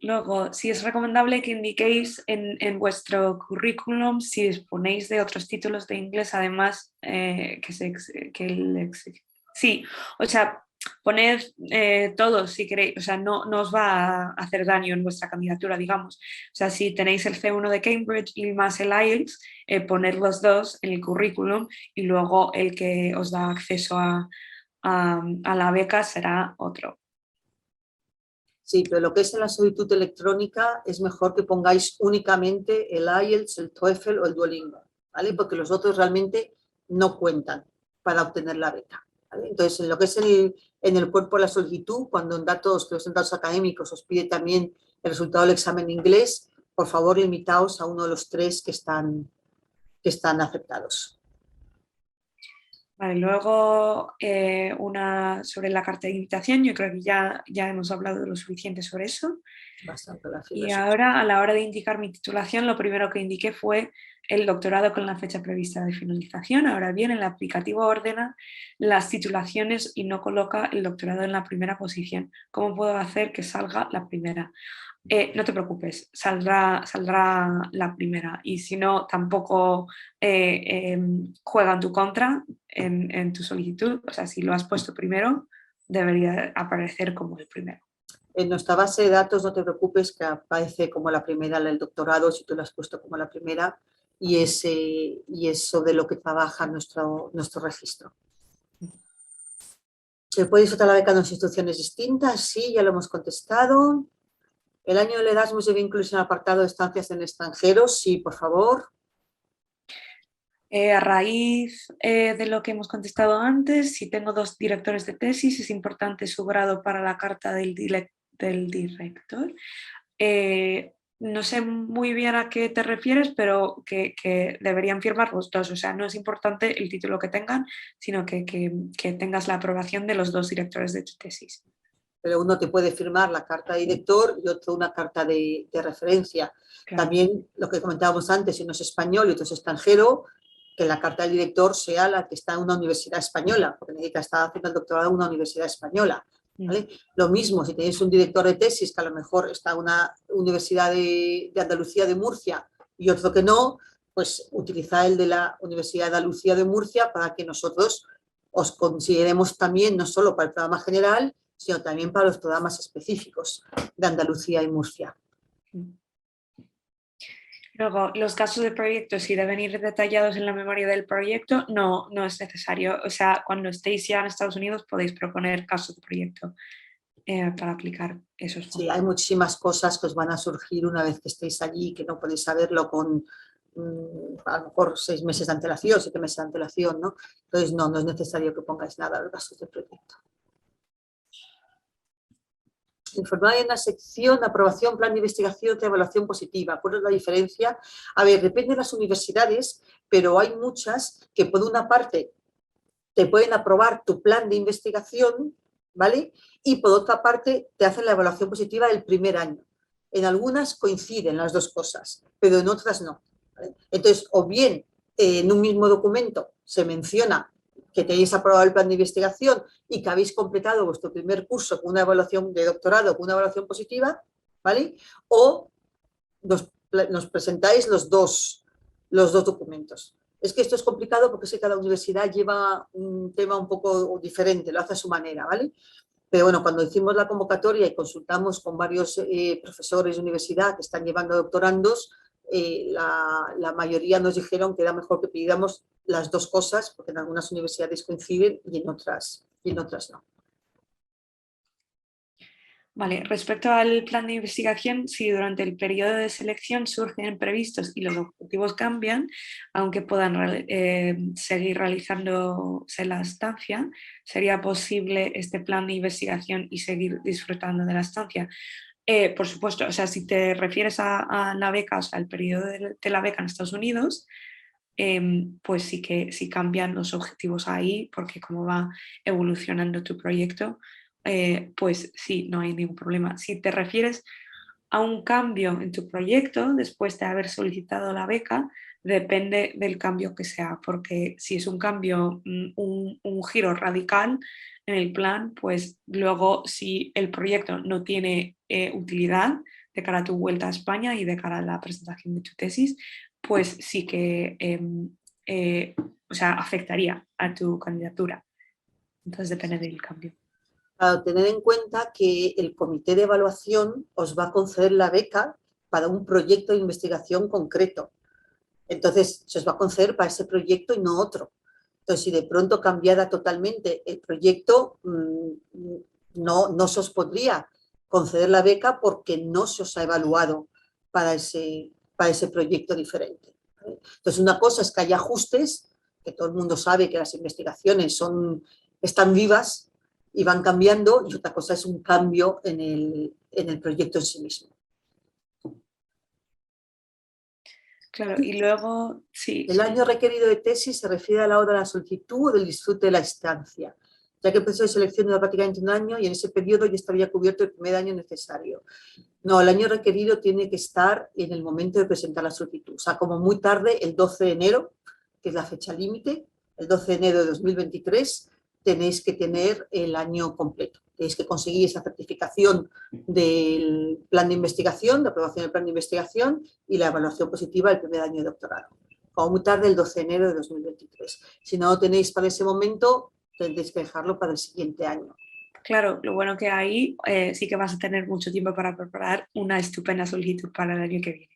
Luego, si es recomendable que indiquéis en vuestro currículum si disponéis de otros títulos de inglés, además sí, o sea, poned todos si queréis, o sea, no os va a hacer daño en vuestra candidatura, digamos. O sea, si tenéis el C1 de Cambridge y más el IELTS, poned los 2 en el currículum y luego el que os da acceso a la beca será otro. Sí, pero lo que es en la solicitud electrónica es mejor que pongáis únicamente el IELTS, el TOEFL o el Duolingo, ¿vale? Porque los otros realmente no cuentan para obtener la beca, ¿vale? Entonces, en lo que es en el cuerpo de la solicitud, cuando en datos, que los datos académicos os pide también el resultado del examen de inglés, por favor limitaos a uno de los 3 que están aceptados. Vale, luego una sobre la carta de invitación, yo creo que ya hemos hablado lo suficiente sobre eso. Bastante la Y filosofía. ahora, a la hora de indicar mi titulación, lo primero que indiqué fue el doctorado con la fecha prevista de finalización. Ahora bien, el aplicativo ordena las titulaciones y no coloca el doctorado en la primera posición. ¿Cómo puedo hacer que salga la primera? No te preocupes, saldrá la primera, y si no, tampoco juega en tu contra en tu solicitud. O sea, si lo has puesto primero, debería aparecer como el primero. En nuestra base de datos, no te preocupes, que aparece como la primera el doctorado, si tú lo has puesto como la primera, y es sobre lo que trabaja nuestro registro. ¿Se puede disfrutar la beca en 2 instituciones distintas? Sí, ya lo hemos contestado. ¿El año del Erasmus debe incluirse en el apartado de estancias en extranjeros? Sí, por favor. A raíz de lo que hemos contestado antes, si tengo 2 directores de tesis, es importante su grado para la carta del del director. No sé muy bien a qué te refieres, pero que deberían firmar los dos. O sea, no es importante el título que tengan, sino que tengas la aprobación de los dos directores de tu tesis. Pero uno te puede firmar la carta de director y otro una carta de referencia. Claro. También lo que comentábamos antes, si uno es español y otro es extranjero, que la carta del director sea la que está en una universidad española, porque necesita estar haciendo el doctorado en una universidad española. ¿Vale? Lo mismo, si tenéis un director de tesis que a lo mejor está en una universidad de Andalucía de Murcia y otro que no, pues utilizad el de la Universidad de Andalucía de Murcia para que nosotros os consideremos también, no solo para el programa general, sino también para los programas específicos de Andalucía y Murcia. Luego, los casos de proyecto, si deben ir detallados en la memoria del proyecto, no es necesario. O sea, cuando estéis ya en Estados Unidos podéis proponer casos de proyecto para aplicar esos fondos. Sí, hay muchísimas cosas que os van a surgir una vez que estéis allí, que no podéis saberlo con a lo mejor 6 meses de antelación, 7 meses de antelación, ¿no? Entonces, no es necesario que pongáis nada en los casos de proyecto. Informar en la sección aprobación, plan de investigación de evaluación positiva. ¿Cuál es la diferencia? A ver, depende de las universidades, pero hay muchas que por una parte te pueden aprobar tu plan de investigación, ¿vale? Y por otra parte te hacen la evaluación positiva del primer año. En algunas coinciden las dos cosas, pero en otras no, ¿vale? Entonces, o bien en un mismo documento se menciona que tenéis aprobado el plan de investigación y que habéis completado vuestro primer curso con una evaluación de doctorado, con una evaluación positiva, ¿vale? O nos presentáis los dos documentos. Es que esto es complicado porque sé que cada universidad lleva un tema un poco diferente, lo hace a su manera, ¿vale? Pero bueno, cuando hicimos la convocatoria y consultamos con varios profesores de universidad que están llevando doctorandos, la mayoría nos dijeron que era mejor que pidiéramos las dos cosas, porque en algunas universidades coinciden y en otras no. Vale, respecto al plan de investigación, si durante el periodo de selección surgen imprevistos y los objetivos cambian, aunque puedan seguir realizándose la estancia, ¿sería posible este plan de investigación y seguir disfrutando de la estancia? Por supuesto, o sea, si te refieres a la beca, o sea, al periodo de la beca en Estados Unidos, pues sí cambian los objetivos ahí, porque como va evolucionando tu proyecto, pues sí, no hay ningún problema. Si te refieres a un cambio en tu proyecto después de haber solicitado la beca, depende del cambio que sea, porque si es un cambio, un giro radical en el plan, pues luego si el proyecto no tiene utilidad de cara a tu vuelta a España y de cara a la presentación de tu tesis, pues sí que o sea, afectaría a tu candidatura. Entonces depende del cambio. Claro, tener en cuenta que el comité de evaluación os va a conceder la beca para un proyecto de investigación concreto. Entonces, se os va a conceder para ese proyecto y no otro. Entonces, si de pronto cambiara totalmente el proyecto, no se os podría conceder la beca porque no se os ha evaluado para ese proyecto diferente. Entonces, una cosa es que haya ajustes, que todo el mundo sabe que las investigaciones están vivas y van cambiando, y otra cosa es un cambio en el proyecto en sí mismo. Claro, y luego, sí. El año requerido de tesis se refiere a la hora de la solicitud o del disfrute de la estancia, ya que el proceso de selección dura prácticamente un año y en ese periodo ya estaría cubierto el primer año necesario. No, el año requerido tiene que estar en el momento de presentar la solicitud, o sea, como muy tarde, el 12 de enero, que es la fecha límite, el 12 de enero de 2023, tenéis que tener el año completo. Tenéis que conseguir esa certificación del plan de investigación, de aprobación del plan de investigación y la evaluación positiva del primer año de doctorado. Como muy tarde, el 12 de enero de 2023. Si no lo tenéis para ese momento, tendréis que dejarlo para el siguiente año. Claro, lo bueno que ahí sí que vas a tener mucho tiempo para preparar una estupenda solicitud para el año que viene.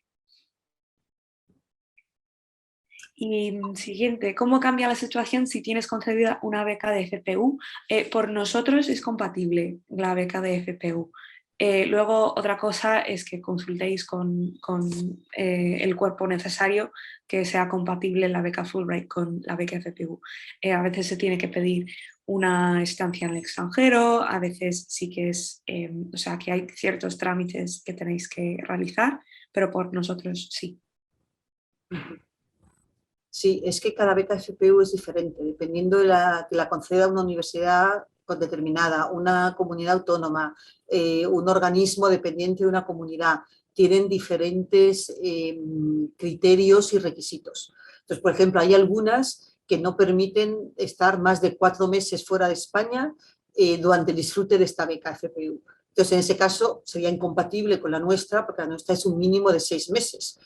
Y siguiente, ¿cómo cambia la situación si tienes concedida una beca de FPU? Por nosotros es compatible la beca de FPU. Luego, otra cosa es que consultéis con el cuerpo necesario que sea compatible la beca Fulbright con la beca FPU. A veces se tiene que pedir una estancia en el extranjero, a veces sí que es, o sea, que hay ciertos trámites que tenéis que realizar, pero por nosotros sí. Sí, es que cada beca FPU es diferente, dependiendo de que la conceda una universidad determinada, una comunidad autónoma, un organismo dependiente de una comunidad. Tienen diferentes criterios y requisitos. Entonces, por ejemplo, hay algunas que no permiten estar más de 4 meses fuera de España durante el disfrute de esta beca FPU. Entonces, en ese caso, sería incompatible con la nuestra, porque la nuestra es un mínimo de 6 meses.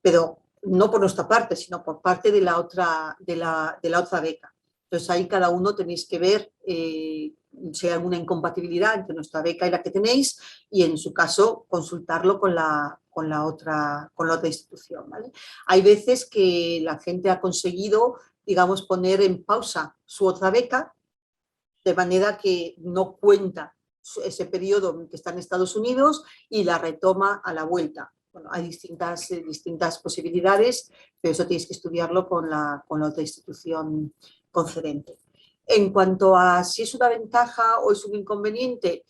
Pero no por nuestra parte, sino por parte de la otra beca. Entonces ahí cada uno tenéis que ver si hay alguna incompatibilidad entre nuestra beca y la que tenéis y en su caso consultarlo con la otra institución. ¿Vale? Hay veces que la gente ha conseguido, digamos, poner en pausa su otra beca de manera que no cuenta ese periodo que está en Estados Unidos y la retoma a la vuelta. Bueno, hay distintas posibilidades, pero eso tenéis que estudiarlo con la otra institución concedente. En cuanto a si es una ventaja o es un inconveniente,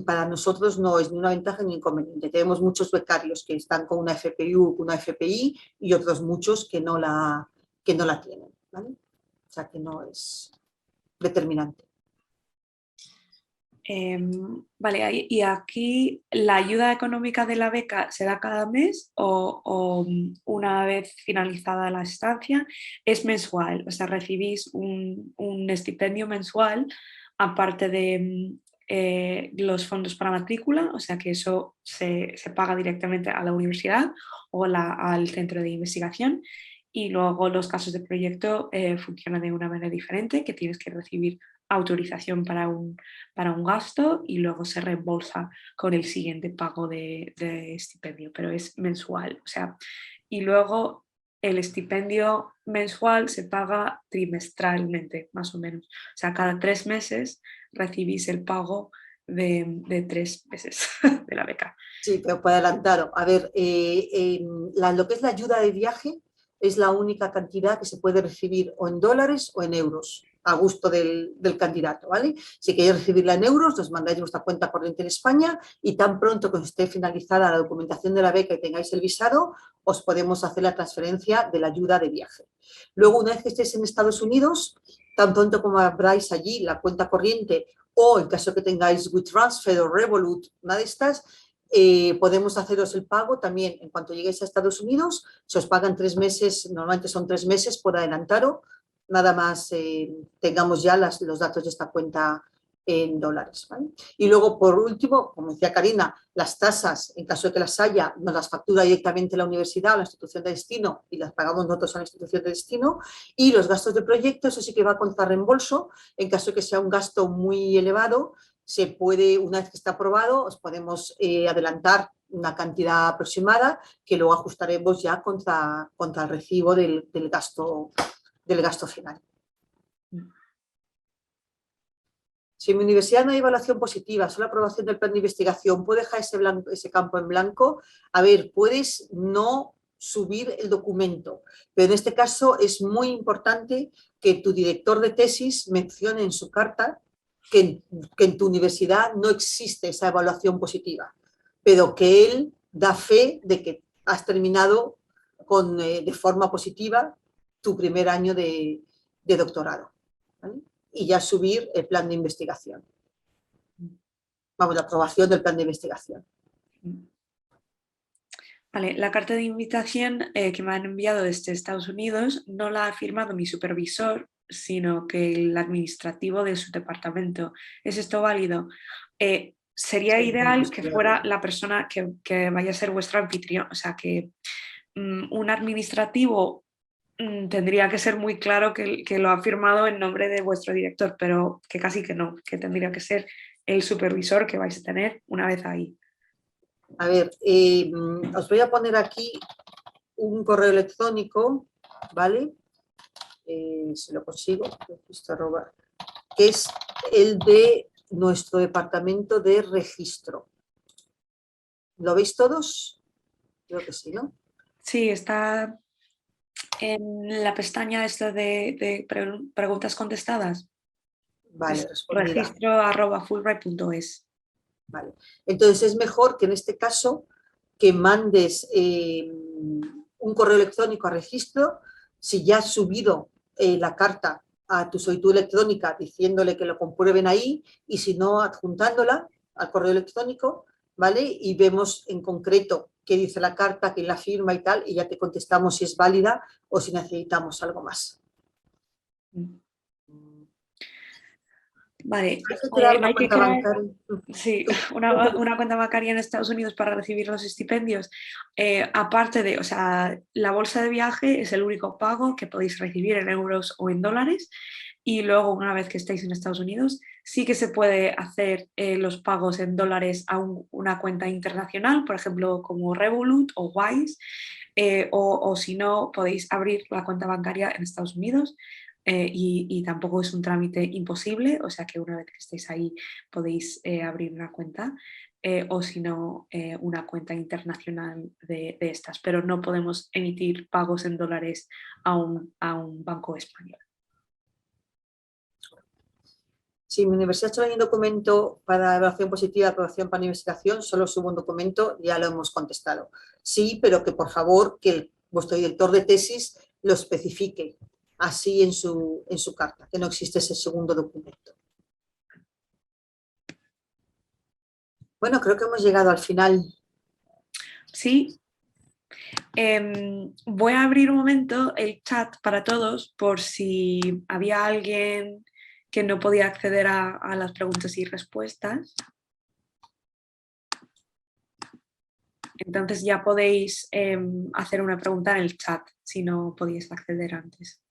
para nosotros no es ni una ventaja ni un inconveniente. Tenemos muchos becarios que están con una FPU, con una FPI y otros muchos que no la tienen. ¿Vale? O sea que no es determinante. Vale, y aquí la ayuda económica de la beca se da cada mes o una vez finalizada la estancia es mensual, o sea, recibís un estipendio mensual aparte de los fondos para matrícula, o sea que eso se paga directamente a la universidad o al centro de investigación. Y luego los casos de proyecto funcionan de una manera diferente, que tienes que recibir autorización para un gasto y luego se reembolsa con el siguiente pago de estipendio, pero es mensual. O sea, y luego el estipendio mensual se paga trimestralmente, más o menos. O sea, cada 3 meses recibís el pago de 3 meses de la beca. Sí, pero puedo adelantar. A ver, lo que es la ayuda de viaje es la única cantidad que se puede recibir o en dólares o en euros, a gusto del candidato, ¿vale? Si queréis recibirla en euros, nos mandáis vuestra cuenta corriente en España y tan pronto que os esté finalizada la documentación de la beca y tengáis el visado, os podemos hacer la transferencia de la ayuda de viaje. Luego, una vez que estéis en Estados Unidos, tan pronto como abráis allí la cuenta corriente o en caso que tengáis WeTransfer o Revolut, una de estas, podemos haceros el pago también en cuanto lleguéis a Estados Unidos, se os pagan 3 meses, normalmente son 3 meses por adelantado, nada más tengamos ya los datos de esta cuenta en dólares. ¿Vale? Y luego, por último, como decía Karina, las tasas, en caso de que las haya, nos las factura directamente la universidad o la institución de destino y las pagamos nosotros a la institución de destino. Y los gastos de proyecto, eso sí que va contra reembolso, en caso de que sea un gasto muy elevado, se puede, una vez que está aprobado, os podemos adelantar una cantidad aproximada que luego ajustaremos ya contra el recibo del gasto final. Si en mi universidad no hay evaluación positiva, solo aprobación del plan de investigación, ¿puedo dejar ese campo en blanco? A ver, puedes no subir el documento, pero en este caso es muy importante que tu director de tesis mencione en su carta que en tu universidad no existe esa evaluación positiva, pero que él da fe de que has terminado de forma positiva tu primer año de doctorado. ¿Vale? Y ya subir el plan de investigación. Vamos, la aprobación del plan de investigación. Vale, la carta de invitación que me han enviado desde Estados Unidos no la ha firmado mi supervisor, sino que el administrativo de su departamento. ¿Es esto válido? Sería ideal que fuera la persona que vaya a ser vuestro anfitrión, o sea, que un administrativo tendría que ser muy claro que lo ha firmado en nombre de vuestro director, pero que casi que no, que tendría que ser el supervisor que vais a tener una vez ahí. A ver, os voy a poner aquí un correo electrónico, ¿vale? Si lo consigo, que es el de nuestro departamento de registro, ¿Lo veis todos? Creo que sí, ¿no? Sí, está en la pestaña esta de preguntas contestadas. Vale, Es respondida. registro@fulbright.es. Vale. Entonces es mejor que en este caso que mandes un correo electrónico a registro, si ya has subido la carta a tu solicitud electrónica diciéndole que lo comprueben ahí, y si no, adjuntándola al correo electrónico, ¿vale? Y vemos en concreto qué dice la carta, quién la firma y tal, y ya te contestamos si es válida o si necesitamos algo más. Vale, Hay que crear una hay que cuenta crear, bancaria. sí, una cuenta bancaria en Estados Unidos para recibir los estipendios. Aparte de, o sea, la bolsa de viaje es el único pago que podéis recibir en euros o en dólares. Y luego, una vez que estéis en Estados Unidos, sí que se puede hacer los pagos en dólares a una cuenta internacional, por ejemplo, como Revolut o Wise, o si no, podéis abrir la cuenta bancaria en Estados Unidos. Y tampoco es un trámite imposible, o sea que una vez que estéis ahí podéis abrir una cuenta, o si no, una cuenta internacional de estas, pero no podemos emitir pagos en dólares a un banco español. Si mi universidad ha hecho un documento para evaluación positiva, aprobación para investigación, solo subo un documento, ya lo hemos contestado. Sí, pero que por favor que vuestro director de tesis lo especifique así en su carta, que no existe ese segundo documento. Bueno, creo que hemos llegado al final. Sí. Voy a abrir un momento el chat para todos por si había alguien que no podía acceder a las preguntas y respuestas. Entonces ya podéis hacer una pregunta en el chat si no podíais acceder antes.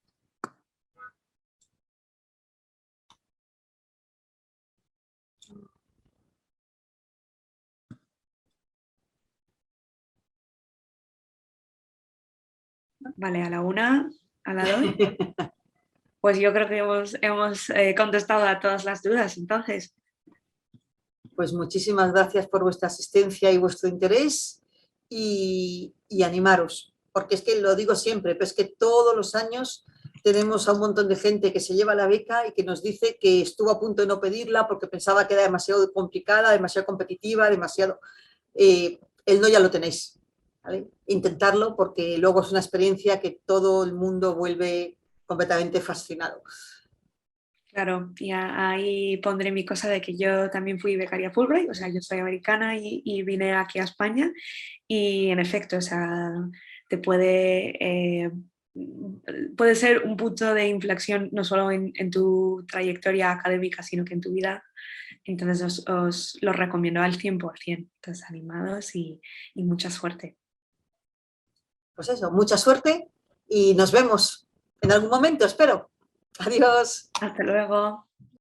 Vale, a la 1, a la 2. Pues yo creo que hemos contestado a todas las dudas, entonces. Pues muchísimas gracias por vuestra asistencia y vuestro interés, y animaros, porque es que lo digo siempre, pero es que todos los años tenemos a un montón de gente que se lleva la beca y que nos dice que estuvo a punto de no pedirla porque pensaba que era demasiado complicada, demasiado competitiva, demasiado... el no ya lo tenéis, ¿vale? Intentarlo, porque luego es una experiencia que todo el mundo vuelve completamente fascinado. Claro, y ahí pondré mi cosa de que yo también fui becaria Fulbright, o sea, yo soy americana y vine aquí a España, y en efecto, o sea, te puede ser un punto de inflexión no solo en tu trayectoria académica, sino que en tu vida. Entonces os lo recomiendo al 100%. Entonces, animados y mucha suerte. Pues eso, mucha suerte y nos vemos en algún momento, espero. Adiós. Hasta luego.